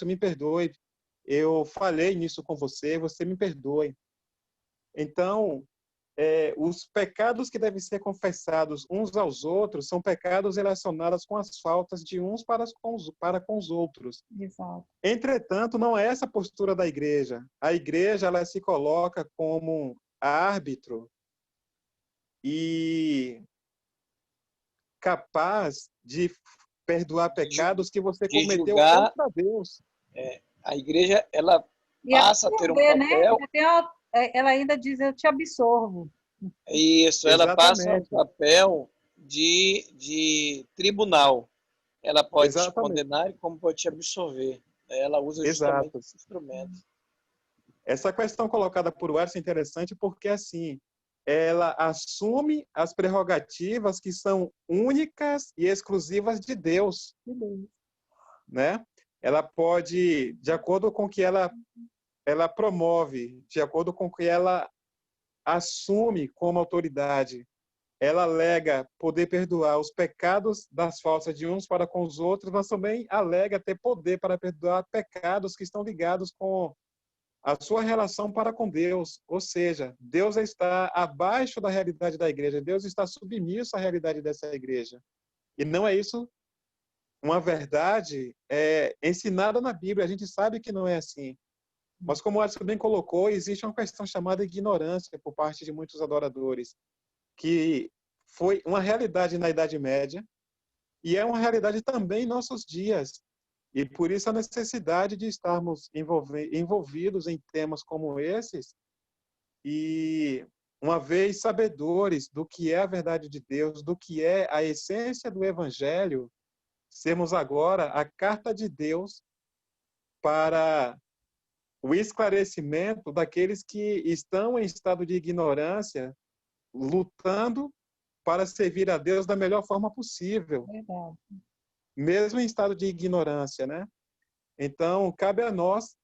me perdoe, eu falhei nisso com você, você me perdoe. Então, os pecados que devem ser confessados uns aos outros são pecados relacionados com as faltas de uns para com os outros. Exato. Entretanto, não é essa a postura da igreja. A igreja, ela se coloca como árbitro e capaz de perdoar pecados que você De cometeu julgar. contra Deus. A igreja, ela E passa a ter um papel. Né? Ela ainda diz, eu te absorvo. Isso, ela passa um papel de tribunal. Ela pode te condenar e como pode te absolver. Ela usa justamente esse instrumento. Essa questão colocada por Wellington é interessante porque, assim, ela assume as prerrogativas que são únicas e exclusivas de Deus, né? Ela pode, de acordo com o que ela promove, de acordo com o que ela assume como autoridade, ela alega poder perdoar os pecados das faltas de uns para com os outros, mas também alega ter poder para perdoar pecados que estão ligados com a sua relação para com Deus. Ou seja, Deus está abaixo da realidade da igreja, Deus está submisso à realidade dessa igreja. E não é isso uma verdade ensinada na Bíblia, a gente sabe que não é assim. Mas como o Alisson bem colocou, existe uma questão chamada ignorância por parte de muitos adoradores, que foi uma realidade na Idade Média e é uma realidade também em nossos dias. E por isso a necessidade de estarmos envolvidos em temas como esses e, uma vez sabedores do que é a verdade de Deus, do que é a essência do Evangelho, sermos agora a carta de Deus para o esclarecimento daqueles que estão em estado de ignorância, lutando para servir a Deus da melhor forma possível, mesmo em estado de ignorância, né? Então, cabe a nós,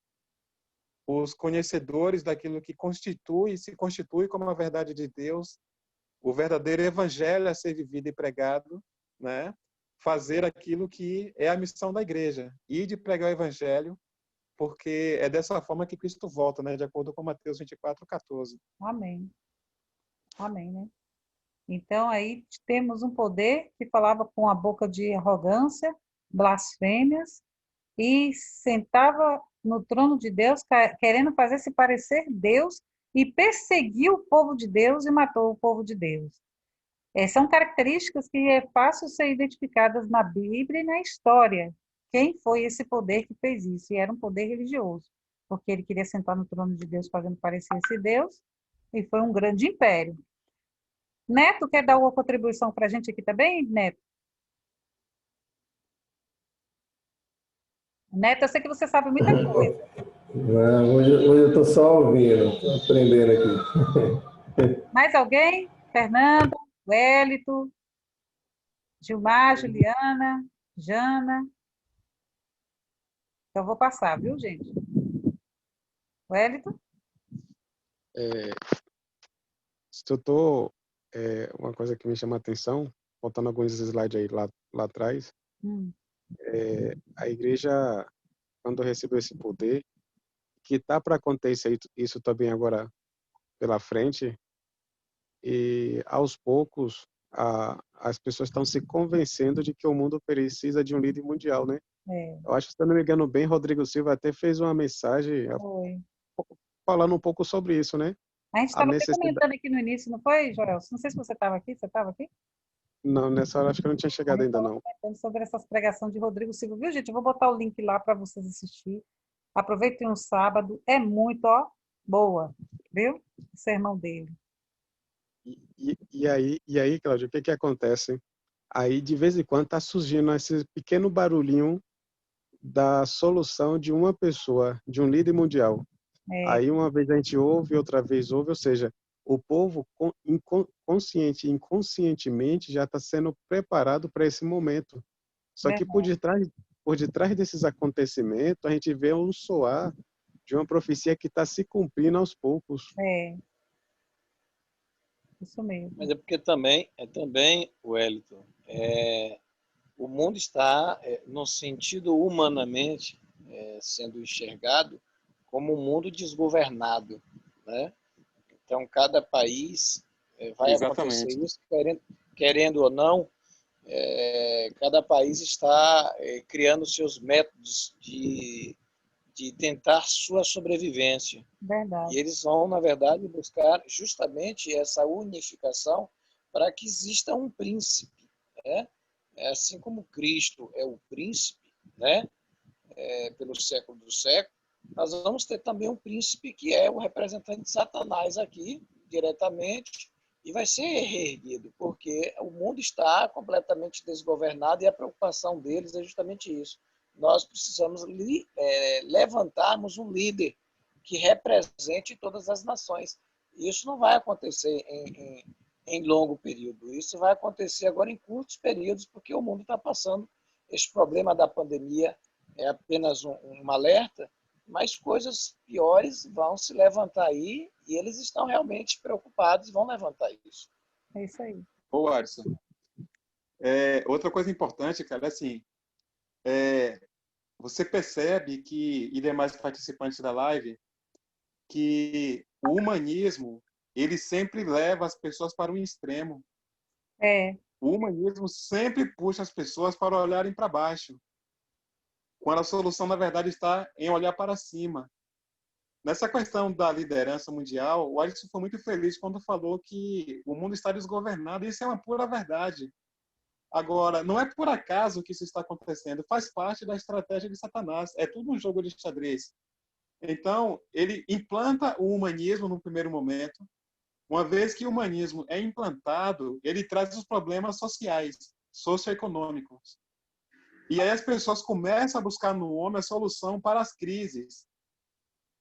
os conhecedores daquilo que se constitui como a verdade de Deus, o verdadeiro evangelho a ser vivido e pregado, né? Fazer aquilo que é a missão da igreja, ir de pregar o evangelho, porque é dessa forma que Cristo volta, né? De acordo com Mateus 24:14. Amém. Amém, né? Então, aí temos um poder que falava com a boca de arrogância, blasfêmias, e sentava no trono de Deus, querendo fazer se parecer Deus, e perseguiu o povo de Deus e matou o povo de Deus. São características que é fácil ser identificadas na Bíblia e na história. Quem foi esse poder que fez isso? E era um poder religioso, porque ele queria sentar no trono de Deus fazendo parecer esse Deus, e foi um grande império. Neto, quer dar uma contribuição para a gente aqui também, Neto? Neto, eu sei que você sabe muita coisa. Não, hoje eu estou só ouvindo, estou aprendendo aqui. Mais alguém? Fernanda, Wellington, Gilmar, Juliana, Jana. Então, vou passar, viu, gente? Wellington? Uma coisa que me chama a atenção, voltando alguns slides aí lá atrás, Hum, a igreja, quando recebeu esse poder, que está para acontecer isso também agora pela frente, e aos poucos as pessoas estão se convencendo de que o mundo precisa de um líder mundial, né? é, Eu acho que, se eu não me engano bem, Rodrigo Silva até fez uma mensagem foi. falando um pouco sobre isso, né? A gente A estava até necessidade. comentando aqui no início, não foi, Joel? Não sei se você estava aqui, você estava aqui? Não, nessa hora acho que eu não tinha A chegado gente ainda estava não. comentando sobre essas pregações de Rodrigo Silva, viu, gente? Eu vou botar o link lá para vocês assistir. Aproveitem um sábado, é muito, ó, boa, viu? O sermão dele. E aí, Cláudio, o que que acontece? Aí, de vez em quando, tá surgindo esse pequeno barulhinho da solução de uma pessoa, de um líder mundial. É, Aí, uma vez a gente ouve, outra vez ouve, ou seja, o povo consciente e inconscientemente já está sendo preparado para esse momento. Só que verdade. por detrás desses acontecimentos, a gente vê um soar de uma profecia que está se cumprindo aos poucos. É, isso Mas mesmo. é porque também, Wellington, o mundo está, no sentido humanamente, sendo enxergado como um mundo desgovernado, né? Então, cada país vai acontecer Exatamente. isso, querendo ou não, cada país está criando seus métodos de tentar sua sobrevivência. Verdade. E eles vão, na verdade, buscar justamente essa unificação para que exista um príncipe, né? Assim como Cristo é o príncipe, né? Pelo século dos séculos, nós vamos ter também um príncipe que é o representante de Satanás aqui, diretamente, e vai ser reerguido, porque o mundo está completamente desgovernado e a preocupação deles é justamente isso. Nós precisamos levantarmos um líder que represente todas as nações. Isso não vai acontecer em longo período, isso vai acontecer agora em curtos períodos, porque o mundo está passando esse problema da pandemia, é apenas um alerta, mas coisas piores vão se levantar aí e eles estão realmente preocupados e vão levantar isso. É isso aí. Ô, Alisson, outra coisa importante, cara, é assim, você percebe que, e demais participantes da live, que o humanismo, ele sempre leva as pessoas para um extremo. É, O humanismo sempre puxa as pessoas para olharem para baixo, quando a solução, na verdade, está em olhar para cima. Nessa questão da liderança mundial, o Alisson foi muito feliz quando falou que o mundo está desgovernado, e isso é uma pura verdade. Agora, não é por acaso que isso está acontecendo, faz parte da estratégia de Satanás, é tudo um jogo de xadrez. Então, ele implanta o humanismo no primeiro momento. Uma vez que o humanismo é implantado, ele traz os problemas sociais, socioeconômicos. E aí as pessoas começam a buscar no homem a solução para as crises,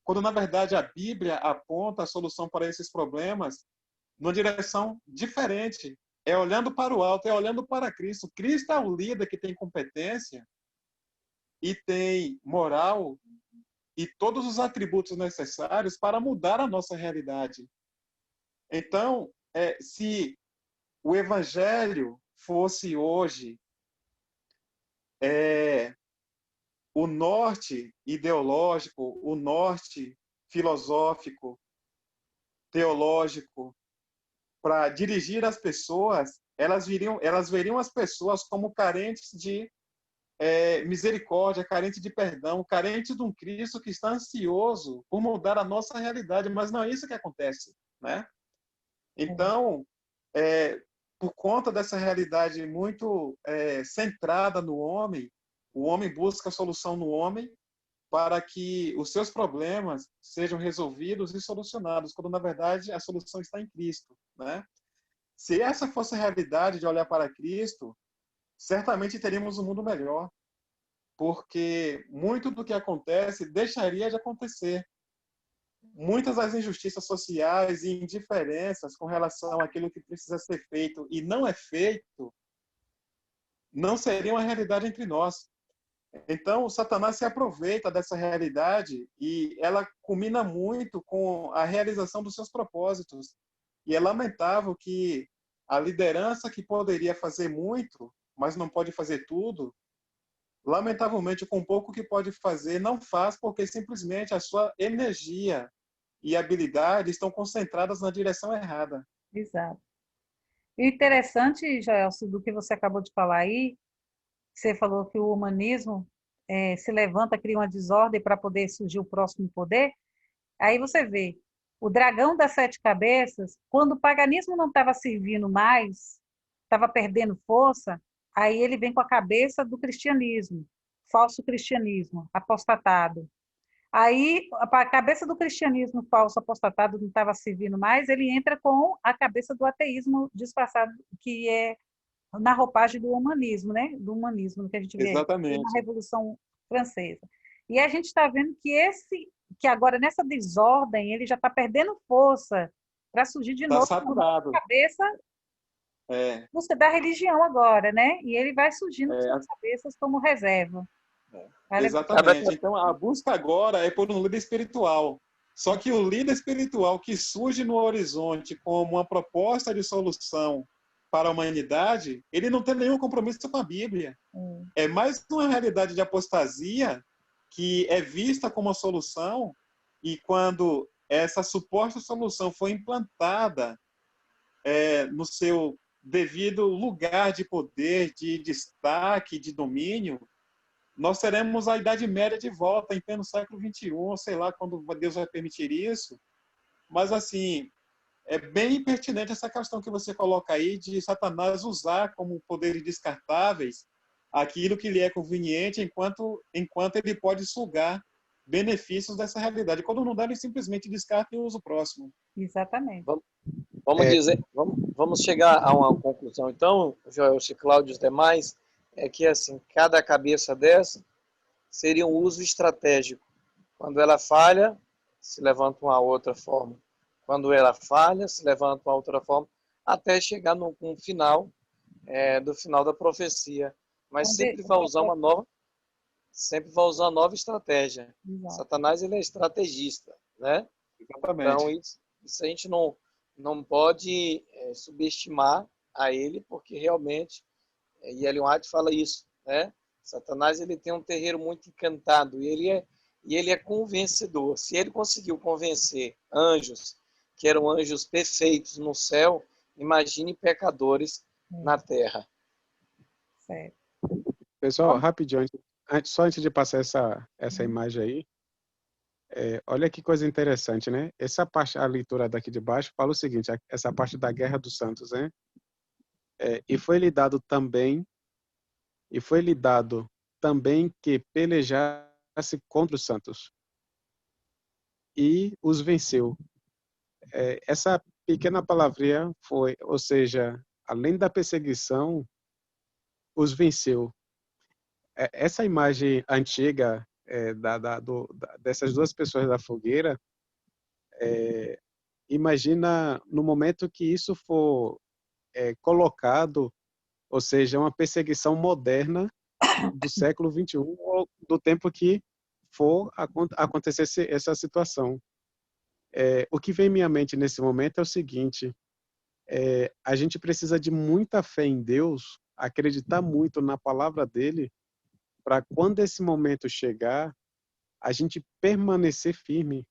quando na verdade a Bíblia aponta a solução para esses problemas numa direção diferente. É olhando para o alto, é olhando para Cristo. Cristo é o líder que tem competência e tem moral e todos os atributos necessários para mudar a nossa realidade. Então, se o Evangelho fosse hoje o norte ideológico, o norte filosófico, teológico, para dirigir as pessoas, elas veriam as pessoas como carentes de misericórdia, carentes de perdão, carentes de um Cristo que está ansioso por mudar a nossa realidade, mas não é isso que acontece, né? Então, por conta dessa realidade muito centrada no homem, o homem busca a solução no homem para que os seus problemas sejam resolvidos e solucionados, quando na verdade a solução está em Cristo, né? Se essa fosse a realidade de olhar para Cristo, certamente teríamos um mundo melhor, porque muito do que acontece deixaria de acontecer. Muitas das injustiças sociais e indiferenças com relação àquilo que precisa ser feito e não é feito, não seriam a realidade entre nós. Então, o Satanás se aproveita dessa realidade e ela culmina muito com a realização dos seus propósitos. E é lamentável que a liderança que poderia fazer muito, mas não pode fazer tudo, lamentavelmente, com pouco que pode fazer, não faz porque simplesmente a sua energia e habilidade estão concentradas na direção errada. Exato. E o interessante, Joelso, do que você acabou de falar aí, você falou que o humanismo se levanta, cria uma desordem para poder surgir o próximo poder. Aí você vê, o dragão das 7 cabeças, quando o paganismo não estava servindo mais, estava perdendo força, aí ele vem com a cabeça do cristianismo, falso cristianismo, apostatado. Aí, a cabeça do cristianismo falso apostatado não estava servindo mais, ele entra com a cabeça do ateísmo disfarçado, que é na roupagem do humanismo, né? Do humanismo que a gente vê na Exatamente. Revolução Francesa. E a gente está vendo que agora nessa desordem ele já está perdendo força para surgir de Está novo saturado. na cabeça busca da religião agora, né? E ele vai surgindo com as cabeças como reserva. Exatamente. Então, a busca agora é por um líder espiritual. Só que o líder espiritual que surge no horizonte como uma proposta de solução para a humanidade, ele não tem nenhum compromisso com a Bíblia. É mais uma realidade de apostasia que é vista como uma solução, e quando essa suposta solução foi implantada no seu devido lugar de poder, de destaque, de domínio, nós teremos a Idade Média de volta, em pleno século XXI, sei lá quando Deus vai permitir isso. Mas, assim, é bem pertinente essa questão que você coloca aí de Satanás usar como poderes descartáveis aquilo que lhe é conveniente, enquanto ele pode sugar benefícios dessa realidade. Quando não dá, ele simplesmente descarta e usa o próximo. Exatamente. Vamos chegar a uma conclusão, então, Joel, Cláudio e os demais, é que, assim, cada cabeça dessa seria um uso estratégico. Quando ela falha, se levanta uma outra forma. Quando ela falha, se levanta uma outra forma, até chegar no final, do final da profecia. Mas sempre vai usar uma nova estratégia. Exato. Satanás, ele é estrategista, né? Exatamente. Então, isso a gente não pode subestimar a ele, porque realmente, e Ellen White fala isso, né? Satanás, ele tem um terreiro muito encantado, e ele é convencedor. Se ele conseguiu convencer anjos, que eram anjos perfeitos no céu, imagine pecadores na terra. Certo. Pessoal, rapidinho, só antes de passar essa imagem aí, olha que coisa interessante, né? Essa parte, a leitura daqui de baixo, fala o seguinte, essa parte da Guerra dos Santos, né? E foi-lhe dado também que pelejasse contra os santos, e os venceu. Essa pequena palavrinha foi, ou seja, além da perseguição, os venceu. Essa imagem antiga dessas duas pessoas da fogueira, imagina no momento que isso for colocado, ou seja, uma perseguição moderna do século XXI, ou do tempo que for acontecer essa situação. O que vem em minha mente nesse momento é o seguinte: a gente precisa de muita fé em Deus, acreditar muito na palavra dele, para quando esse momento chegar, a gente permanecer firme.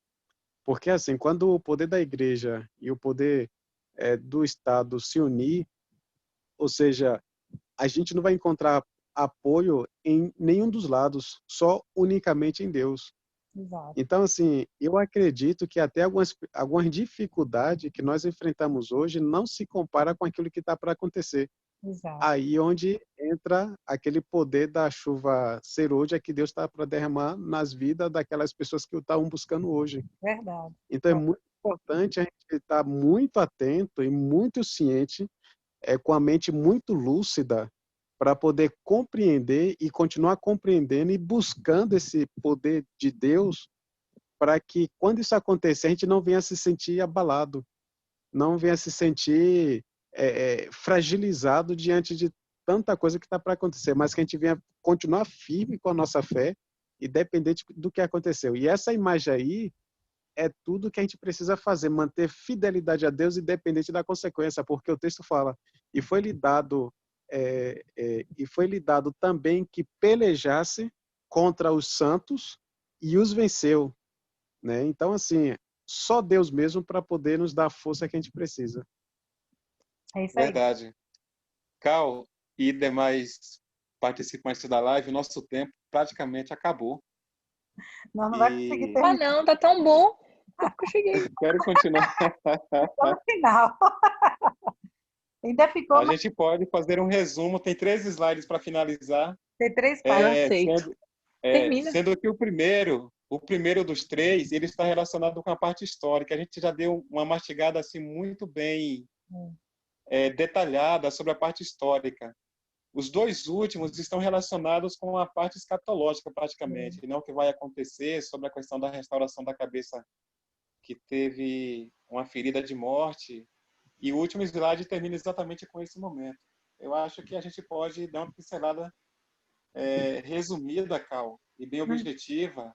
Porque, assim, quando o poder da igreja e o poder do Estado se unir, ou seja, a gente não vai encontrar apoio em nenhum dos lados, só unicamente em Deus. Exato. Então, assim, eu acredito que até algumas dificuldades que nós enfrentamos hoje não se compara com aquilo que está para acontecer. Exato. Aí onde entra aquele poder da chuva serôdia que Deus está para derramar nas vidas daquelas pessoas que o estavam buscando hoje. Verdade. Então, é muito importante a gente estar muito atento e muito ciente, com a mente muito lúcida, para poder compreender e continuar compreendendo e buscando esse poder de Deus, para que quando isso acontecer, a gente não venha se sentir abalado, não venha se sentir fragilizado diante de tanta coisa que está para acontecer, mas que a gente venha continuar firme com a nossa fé, independente do que aconteceu. E essa imagem aí é tudo que a gente precisa fazer, manter fidelidade a Deus independente da consequência, porque o texto fala, e foi lhe dado também que pelejasse contra os santos e os venceu, né? Então, assim, só Deus mesmo para poder nos dar a força que a gente precisa. É isso aí. Verdade. Cal e demais participantes da live, o nosso tempo praticamente acabou. Nós não vai conseguir E Ah, terminar não, tá tão bom. Eu cheguei. quero continuar. só no final. Ainda ficou, A gente pode fazer um resumo, tem 3 slides para finalizar. tem 3 Eu páginas. aceito. Termina. Sendo que o primeiro dos 3, ele está relacionado com a parte histórica. A gente já deu uma mastigada assim muito bem detalhada sobre a parte histórica. Os 2 últimos estão relacionados com a parte escatológica, praticamente, não o que vai acontecer sobre a questão da restauração da cabeça que teve uma ferida de morte. E o último slide termina exatamente com esse momento. Eu acho que a gente pode dar uma pincelada resumida, Cal, e bem objetiva,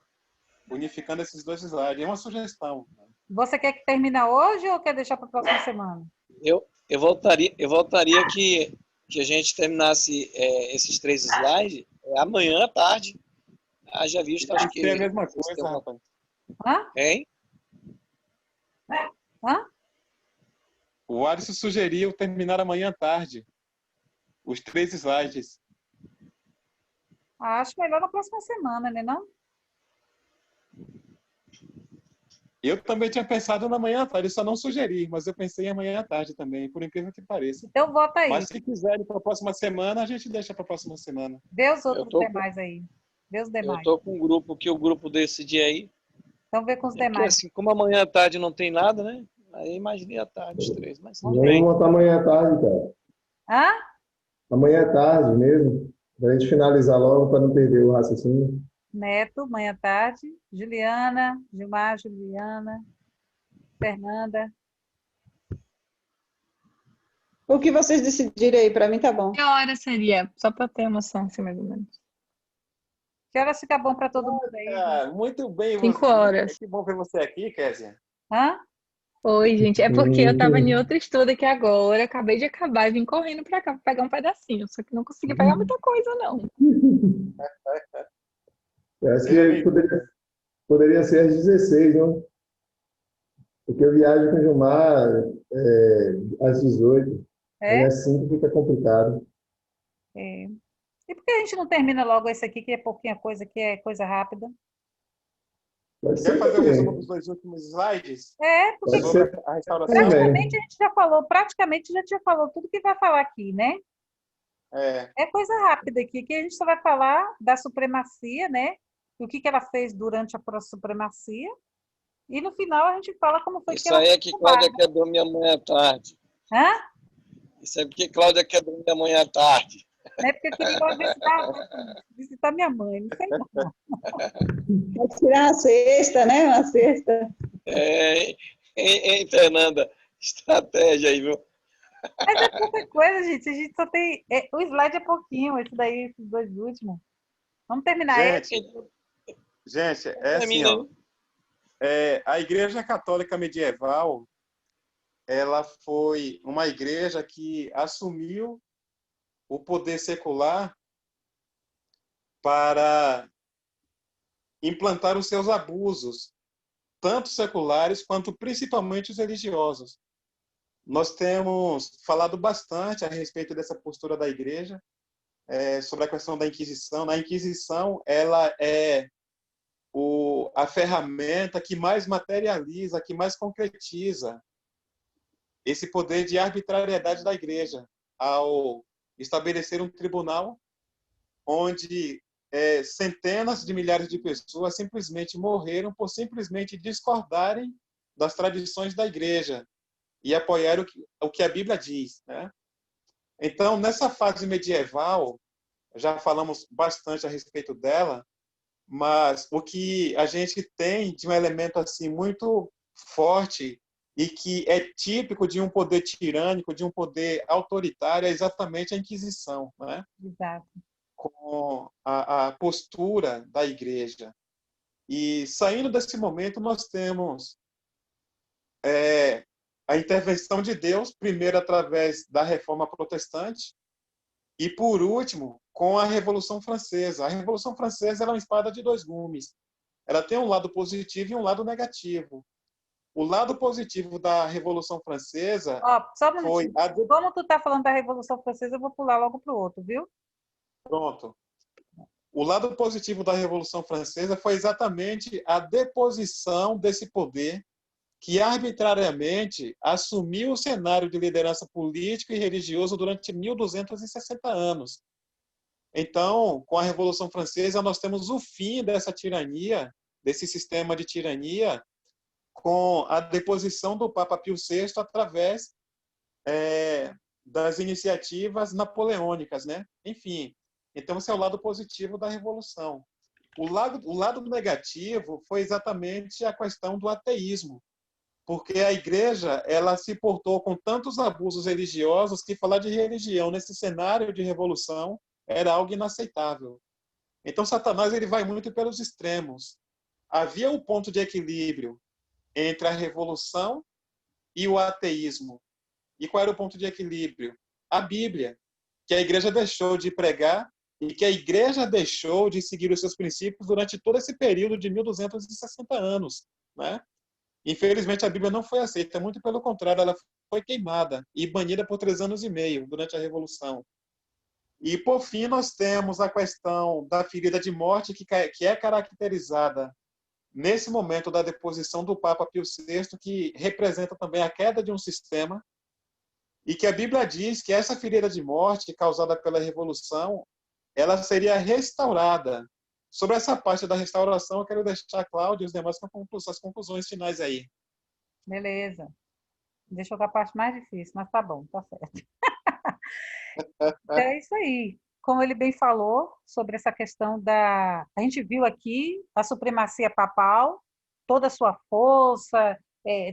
unificando esses 2 slides. É uma sugestão. Você quer que termine hoje ou quer deixar para a próxima semana? Eu voltaria que a gente terminasse esses 3 slides amanhã à tarde. Haja visto, acho que... É a mesma coisa, rapaz. Hã? Hein? Hã? O Alisson sugeriu terminar amanhã à tarde. Os 3 slides. Acho melhor na próxima semana, né não? Eu também tinha pensado na manhã à tarde, só não sugeri, mas eu pensei em amanhã à tarde também, por incrível que pareça. Então bota aí. Mas se quiserem para a próxima semana, a gente deixa para a próxima semana. Vê os outros demais aí. Vê os Eu demais. estou com um grupo que o grupo decidir aí. Então vê com os Porque, demais. assim, como amanhã à tarde não tem nada, né? Aí imaginei à tarde os 3, mas tudo Vamos bem. montar amanhã à tarde, cara. Hã? Amanhã à tarde mesmo, para a gente finalizar logo, para não perder o raciocínio. Neto, amanhã à tarde. Juliana, Gilmar, Juliana, Fernanda. O que vocês decidirem aí, para mim tá bom. Que hora seria? Só para ter uma noção, assim, mais ou menos. Que horas fica bom para todo mundo aí? Ah, muito bem. 5 horas. Que bom ver você aqui, Kézia. Hã? Oi, gente. É porque eu tava em outro estudo aqui agora, acabei de acabar e vim correndo pra cá pra pegar um pedacinho. Só que não consegui pegar muita coisa, não. Eu acho que poderia ser às 16, não? Porque eu viajo com o Gilmar às 18. Aí É? às 5 fica complicado. É. E por que a gente não termina logo esse aqui, que é pouquinha coisa, que é coisa rápida? Pode Quer ser fazer o resumo também. dos 2 últimos slides? É, porque Pode Sobre ser a restauração? praticamente a gente já falou, tudo que vai falar aqui, né? É. É coisa rápida aqui, que a gente só vai falar da supremacia, né? O que ela fez durante a supremacia. E no final a gente fala como foi que Isso ela aí foi é que tomada. Cláudia quebrou minha mãe à tarde. Hã? Isso é porque Cláudia quebrou minha mãe à tarde. Não é porque eu queria ir lá visitar minha mãe, não sei não. Pode tirar uma cesta, né? Uma cesta. Hein, Fernanda? Estratégia aí, viu? Mas é pouca coisa, gente. A gente só tem. O slide é pouquinho, esse daí, esses 2 últimos. Vamos terminar esse. Gente, é assim, Termina ó. A Igreja Católica Medieval, ela foi uma igreja que assumiu o poder secular para implantar os seus abusos, tanto seculares quanto principalmente os religiosos. Nós temos falado bastante a respeito dessa postura da igreja, sobre a questão da Inquisição. A Inquisição, ela é a ferramenta que mais materializa, que mais concretiza esse poder de arbitrariedade da igreja, ao estabelecer um tribunal onde centenas de milhares de pessoas simplesmente morreram por simplesmente discordarem das tradições da igreja e apoiar o que a Bíblia diz, né? Então, nessa fase medieval, já falamos bastante a respeito dela, mas o que a gente tem de um elemento assim muito forte e que é típico de um poder tirânico, de um poder autoritário, é exatamente a Inquisição, né? Exato. Com a postura da Igreja. E saindo desse momento, nós temos a intervenção de Deus, primeiro através da Reforma Protestante, e por último, com a Revolução Francesa. A Revolução Francesa era uma espada de dois gumes. Ela tem um lado positivo e um lado negativo. O lado positivo da Revolução Francesa Ó, só um foi minutinho. Como tu está falando da Revolução Francesa, eu vou pular logo para o outro, viu? Pronto. O lado positivo da Revolução Francesa foi exatamente a deposição desse poder que arbitrariamente assumiu o cenário de liderança político e religioso durante 1260 anos. Então, com a Revolução Francesa, nós temos o fim dessa tirania, desse sistema de tirania, com a deposição do Papa Pio VI através das iniciativas napoleônicas, né? Enfim, então esse é o lado positivo da Revolução. O lado negativo foi exatamente a questão do ateísmo, porque a Igreja ela se portou com tantos abusos religiosos que falar de religião nesse cenário de revolução era algo inaceitável. Então Satanás ele vai muito pelos extremos. Havia um ponto de equilíbrio entre a revolução e o ateísmo. E qual era o ponto de equilíbrio? A Bíblia, que a Igreja deixou de pregar e que a Igreja deixou de seguir os seus princípios durante todo esse período de 1260 anos, né? Infelizmente, a Bíblia não foi aceita, muito pelo contrário, ela foi queimada e banida por 3 anos e meio durante a Revolução. E, por fim, nós temos a questão da ferida de morte, que é caracterizada nesse momento da deposição do Papa Pio VI, que representa também a queda de um sistema, e que a Bíblia diz que essa ferida de morte causada pela Revolução, ela seria restaurada. Sobre essa parte da restauração, eu quero deixar a Cláudia e os demais com as conclusões finais aí. Beleza. Deixou com a parte mais difícil, mas tá bom, tá certo. Então é isso aí. Como ele bem falou sobre essa questão da... A gente viu aqui a supremacia papal, toda a sua força,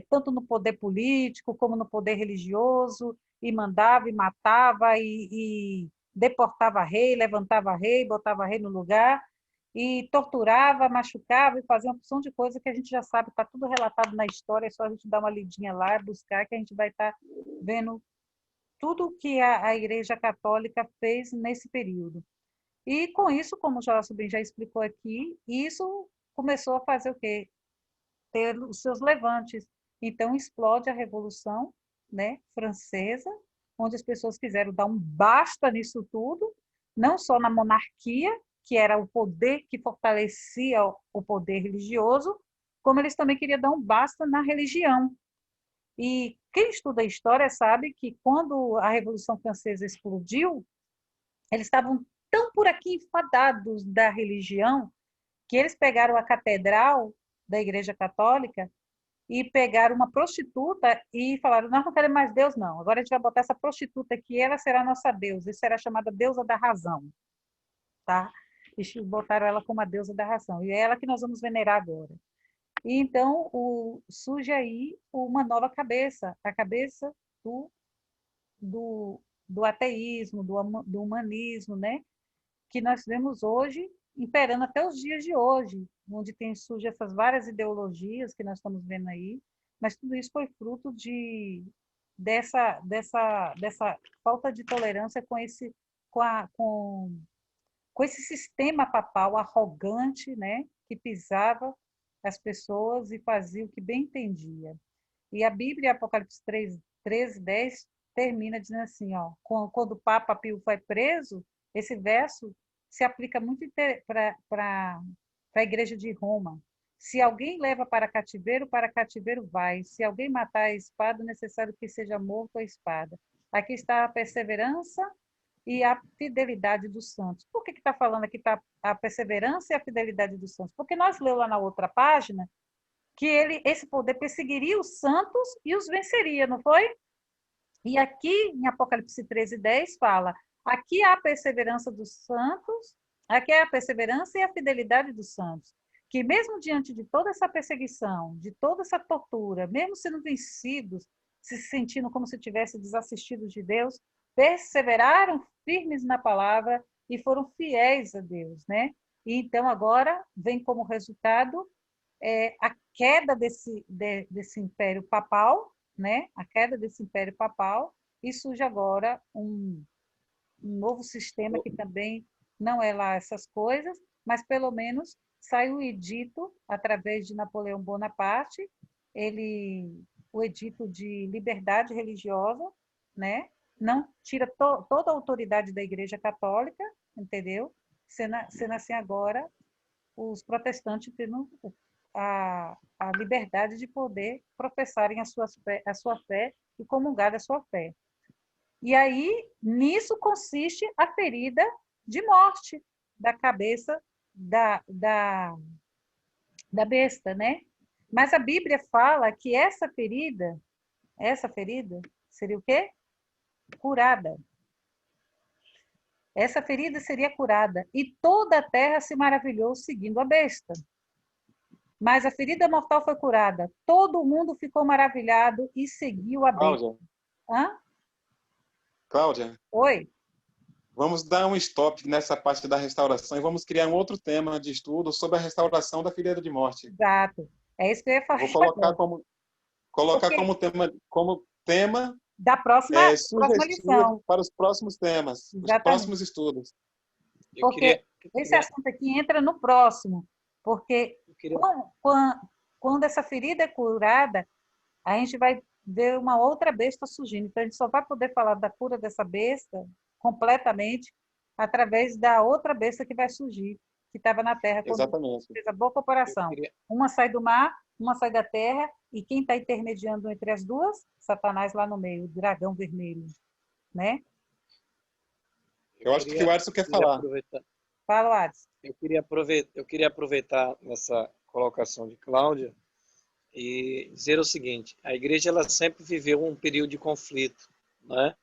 tanto no poder político como no poder religioso, e mandava e matava e deportava rei, levantava rei, botava rei no lugar, e torturava, machucava e fazia uma porção de coisa que a gente já sabe, está tudo relatado na história, é só a gente dar uma lidinha lá, buscar, que a gente vai estar vendo tudo que a Igreja Católica fez nesse período. E com isso, como o Joelson bem já explicou aqui, isso começou a fazer o quê? Ter os seus levantes. Então, explode a Revolução, né, Francesa, onde as pessoas quiseram dar um basta nisso tudo, não só na monarquia, que era o poder que fortalecia o poder religioso, como eles também queriam dar um basta na religião. E quem estuda a história sabe que quando a Revolução Francesa explodiu, eles estavam tão por aqui enfadados da religião que eles pegaram a catedral da Igreja Católica e pegaram uma prostituta e falaram, nós não queremos mais Deus, não. Agora a gente vai botar essa prostituta aqui, ela será a nossa deusa. Isso será chamada deusa da razão. Tá? E botaram ela como a deusa da razão. E é ela que nós vamos venerar agora. E então surge aí uma nova cabeça, a cabeça do ateísmo, do humanismo, né? Que nós vemos hoje, imperando até os dias de hoje, onde surgem essas várias ideologias que nós estamos vendo aí, mas tudo isso foi fruto dessa falta de tolerância com esse sistema papal arrogante, né? Que pisava as pessoas e fazia o que bem entendia. E a Bíblia, Apocalipse 13:10, termina dizendo assim, ó, quando o Papa Pio foi preso, esse verso se aplica muito para a igreja de Roma. Se alguém leva para cativeiro vai. Se alguém matar a espada, é necessário que seja morto a espada. Aqui está a perseverança e a fidelidade dos santos. Por que está falando aqui a perseverança e a fidelidade dos santos? Porque nós lemos lá na outra página que esse poder perseguiria os santos e os venceria, não foi? E aqui, em Apocalipse 13:10, fala, aqui há a perseverança dos santos, aqui é a perseverança e a fidelidade dos santos, que mesmo diante de toda essa perseguição, de toda essa tortura, mesmo sendo vencidos, se sentindo como se tivessem desassistido de Deus, perseveraram firmes na palavra e foram fiéis a Deus, né? E então agora vem como resultado a queda desse império papal, né? A queda desse império papal, e surge agora um novo sistema que também não é lá essas coisas, mas pelo menos sai o edito através de Napoleão Bonaparte, o edito de liberdade religiosa, né? Não tira toda a autoridade da Igreja Católica, entendeu? Sendo assim agora os protestantes tendo a liberdade de poder professarem a sua fé e comungar da sua fé. E aí, nisso consiste a ferida de morte da cabeça da besta, né? Mas a Bíblia fala que essa ferida seria o quê? Curada. Essa ferida seria curada. E toda a terra se maravilhou seguindo a besta. Mas a ferida mortal foi curada. Todo mundo ficou maravilhado e seguiu a besta. Cláudia, Hã? Cláudia, Oi? vamos dar um stop nessa parte da restauração e vamos criar um outro tema de estudo sobre a restauração da ferida de morte. Exato. É isso que eu ia falar. Vou colocar agora. como tema Da próxima sugestivo lição. para os próximos temas, Exatamente. os próximos estudos. Porque esse assunto aqui entra no próximo. Porque quando essa ferida é curada, a gente vai ver uma outra besta surgindo. Então, a gente só vai poder falar da cura dessa besta completamente através da outra besta que vai surgir, que estava na terra. Exatamente. Fez a boa comparação. Uma sai do mar, uma sai da terra, e quem está intermediando entre as duas? Satanás lá no meio, o dragão vermelho. Né? Eu acho que o Adson quer falar. Fala, Adson. Eu queria aproveitar nessa colocação de Cláudia e dizer o seguinte: a igreja ela sempre viveu um período de conflito, né?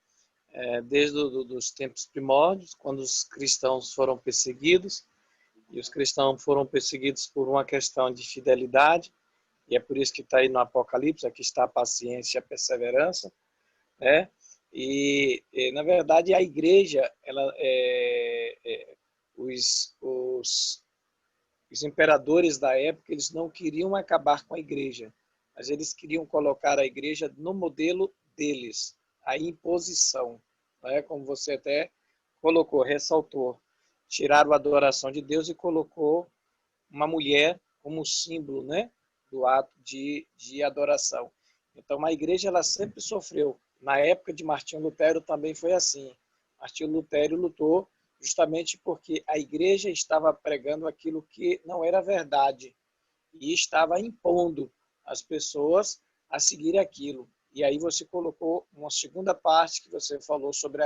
Desde os tempos primórdios, quando os cristãos foram perseguidos, e os cristãos foram perseguidos por uma questão de fidelidade, e é por isso que está aí no Apocalipse, aqui está a paciência e a perseverança, né? E na verdade, a igreja, os imperadores da época, eles não queriam acabar com a igreja, mas eles queriam colocar a igreja no modelo deles, a imposição, né? Como você até colocou, ressaltou, tiraram a adoração de Deus e colocou uma mulher como símbolo, né, do ato de adoração. Então, a igreja ela sempre sofreu. Na época de Martinho Lutero também foi assim. Martinho Lutero lutou justamente porque a igreja estava pregando aquilo que não era verdade e estava impondo as pessoas a seguir aquilo. E aí você colocou uma segunda parte que você falou sobre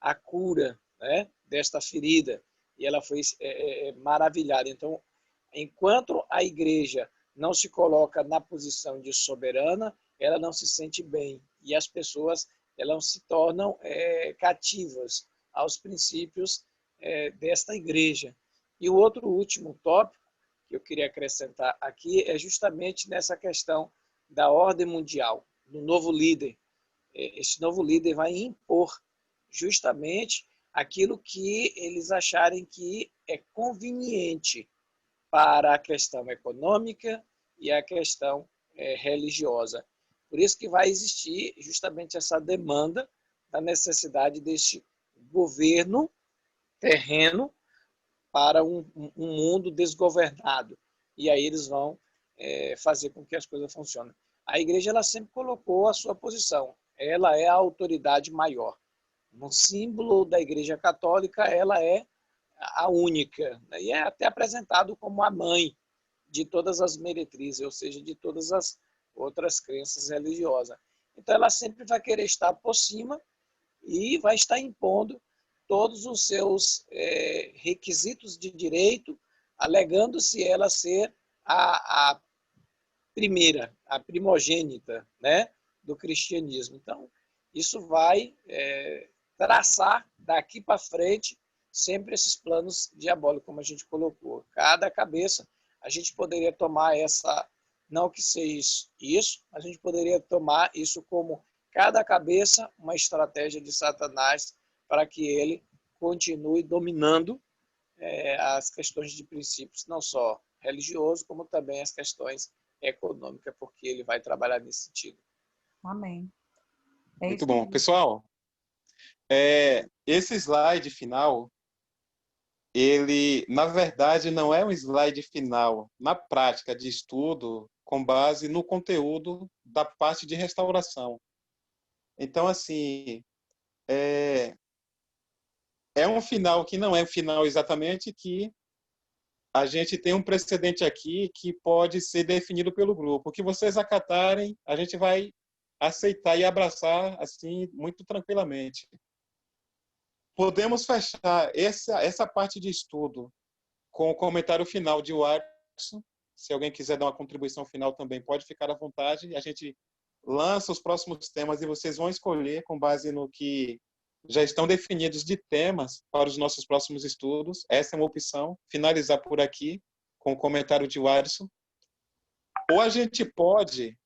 a cura, né, desta ferida, e ela foi maravilhada. Então, enquanto a igreja não se coloca na posição de soberana, ela não se sente bem, e as pessoas elas se tornam cativas aos princípios desta igreja. E o outro último tópico que eu queria acrescentar aqui é justamente nessa questão da ordem mundial, do novo líder. Esse novo líder vai impor justamente aquilo que eles acharem que é conveniente para a questão econômica e a questão religiosa. Por isso que vai existir justamente essa demanda da necessidade deste governo terreno para um mundo desgovernado. E aí eles vão fazer com que as coisas funcionem. A igreja ela sempre colocou a sua posição. Ela é a autoridade maior. No símbolo da Igreja Católica, ela é a única. E é até apresentado como a mãe de todas as meretrizes, ou seja, de todas as outras crenças religiosas. Então, ela sempre vai querer estar por cima e vai estar impondo todos os seus requisitos de direito, alegando-se ela ser a primeira, a primogênita, né, do cristianismo. Então, isso vai traçar daqui para frente sempre esses planos diabólicos, como a gente colocou. Cada cabeça, a gente poderia tomar essa, não que seja isso, a gente poderia tomar isso como cada cabeça uma estratégia de Satanás para que ele continue dominando as questões de princípios, não só religioso, como também as questões econômicas, porque ele vai trabalhar nesse sentido. Amém. Muito bom. Pessoal, esse slide final, ele, na verdade, não é um slide final na prática de estudo com base no conteúdo da parte de restauração. Então, assim, é um final que não é final exatamente, que a gente tem um precedente aqui que pode ser definido pelo grupo. O que vocês acatarem, a gente vai aceitar e abraçar assim muito tranquilamente. Podemos fechar essa parte de estudo com o comentário final de Watson. Se alguém quiser dar uma contribuição final também, pode ficar à vontade. A gente lança os próximos temas e vocês vão escolher com base no que já estão definidos de temas para os nossos próximos estudos. Essa é uma opção. Finalizar por aqui com o comentário de Watson. Ou a gente pode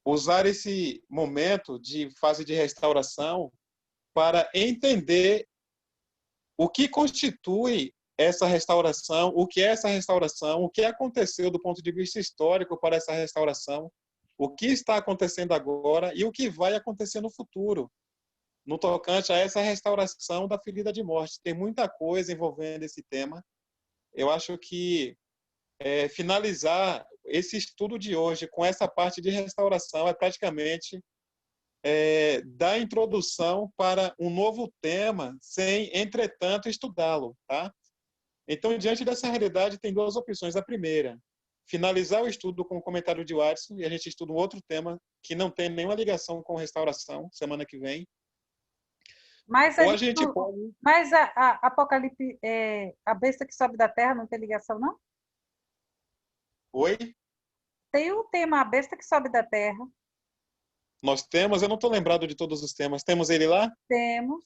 usar esse momento de fase de restauração para entender o que constitui essa restauração, o que é essa restauração, o que aconteceu do ponto de vista histórico para essa restauração, o que está acontecendo agora e o que vai acontecer no futuro, no tocante a essa restauração da ferida de morte. Tem muita coisa envolvendo esse tema. Eu acho que finalizar esse estudo de hoje com essa parte de restauração é praticamente dar introdução para um novo tema, sem, entretanto, estudá-lo, tá? Então, diante dessa realidade, tem duas opções. A primeira, finalizar o estudo com o comentário de Watson, e a gente estuda um outro tema que não tem nenhuma ligação com restauração, semana que vem. Mas Ou a gente pode... Mas a Apocalipse, a besta que sobe da terra não tem ligação, não? Oi? Tem o tema a besta que sobe da terra. Nós temos, eu não estou lembrado de todos os temas. Temos ele lá? Temos.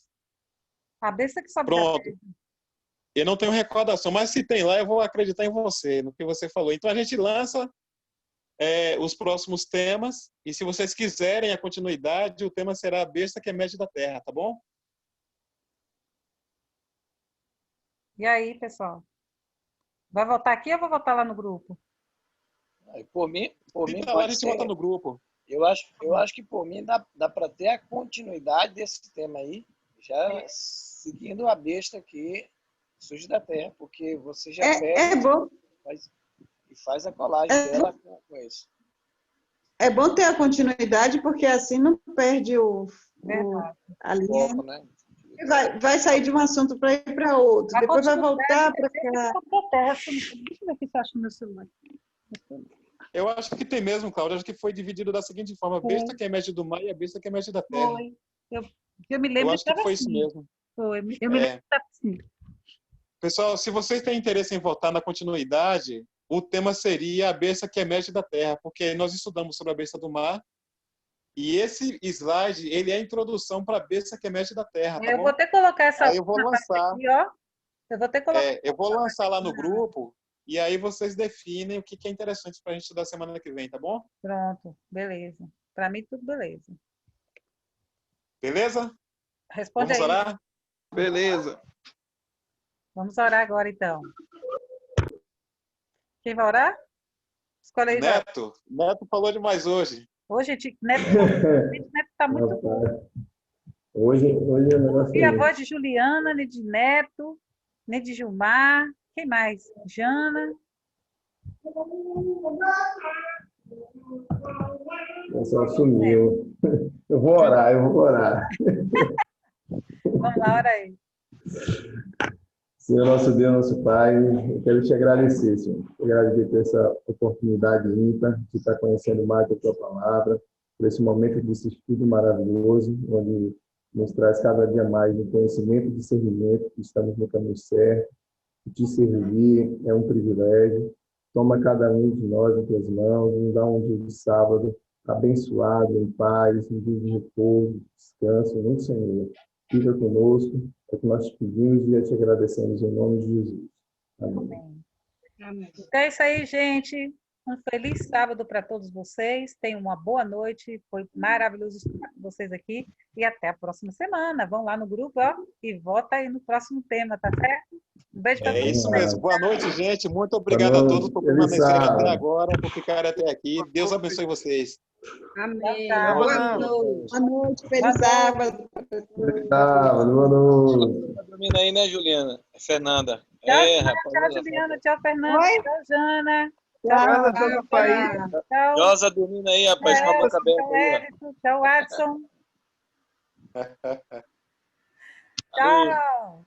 A besta que sobe da Pronto. terra. Eu não tenho recordação, mas se tem lá, eu vou acreditar em você, no que você falou. Então, a gente lança os próximos temas, e se vocês quiserem a continuidade, o tema será a besta que emerge da terra, tá bom? E aí, pessoal? Vai votar aqui ou vou votar lá no grupo? Por mim Então, pode a gente ser. volta no grupo. Eu acho que por mim dá para ter a continuidade desse tema aí, já seguindo a besta que surge da terra, porque você já pega bom. e faz a colagem dela com isso. É bom ter a continuidade, porque assim não perde a linha. Foco, né? Vai sair de um assunto para ir para outro, depois vai voltar para cá. Deixa eu ver aqui se acho no meu celular. Eu acho que tem mesmo, Cláudia. Acho que foi dividido da seguinte forma: a besta que emerge do mar e a besta que emerge da terra. Foi. Eu me lembro Eu acho que foi assim. isso mesmo. Foi. Eu me lembro que estava assim. Pessoal, se vocês têm interesse em votar na continuidade, o tema seria a besta que emerge da terra, porque nós estudamos sobre a besta do mar, e esse slide, ele é a introdução para a besta que emerge da terra, tá bom? Vou ter que colocar essa... Aí eu vou lançar. Aqui, ó. Eu vou ter que colocar... eu vou lançar lá no grupo, e aí vocês definem o que é interessante para a gente estudar semana que vem, tá bom? Pronto, beleza. Para mim, tudo beleza. Beleza? Responde Vamos aí. orar? Beleza. Vamos orar agora, então. Quem vai orar? Escolhe aí. Neto. Neto falou demais hoje. Hoje, Neto está muito bom. Hoje o negócio Ouvi a voz de Juliana, nem de Neto, nem de Gilmar. Quem mais? Jana. O pessoal sumiu. Eu vou orar. Vamos lá, ora aí. Senhor nosso Deus, nosso Pai, eu quero te agradecer, Senhor. Agradecer por essa oportunidade ímpar de estar conhecendo mais da tua palavra, por esse momento de estudo maravilhoso, onde nos traz cada dia mais um conhecimento e discernimento que estamos no caminho certo. Te servir é um privilégio. Toma cada um de nós em tuas mãos, nos dá um dia de sábado abençoado, em paz, um dia de repouso, descanso no Senhor. fica conosco. É o que nós te pedimos e te agradecemos em nome de Jesus. Amém. Amém. Então é isso aí, gente. Um feliz sábado para todos vocês. Tenham uma boa noite. Foi maravilhoso estar com vocês aqui. E até a próxima semana. Vão lá no grupo, ó, e vota aí no próximo tema, tá certo? Um beijo para É vocês. isso mesmo. Boa noite, gente. Muito obrigado a todos por permanecerem até agora, por ficarem até aqui. Deus abençoe vocês. Amém. Tchau. Boa noite. Feliz sábado. Sábado, boa noite. Tá dormindo aí, né, Juliana? É Fernanda. Tchau, Rapaz. tchau, Juliana. Tchau, Fernanda. Oi? Tchau, Jana. Tchau, Tchau. Josa dormindo aí, rapaz, com a boca aberta Tchau, aí, ó. Edson. Tchau, Adson. Tchau.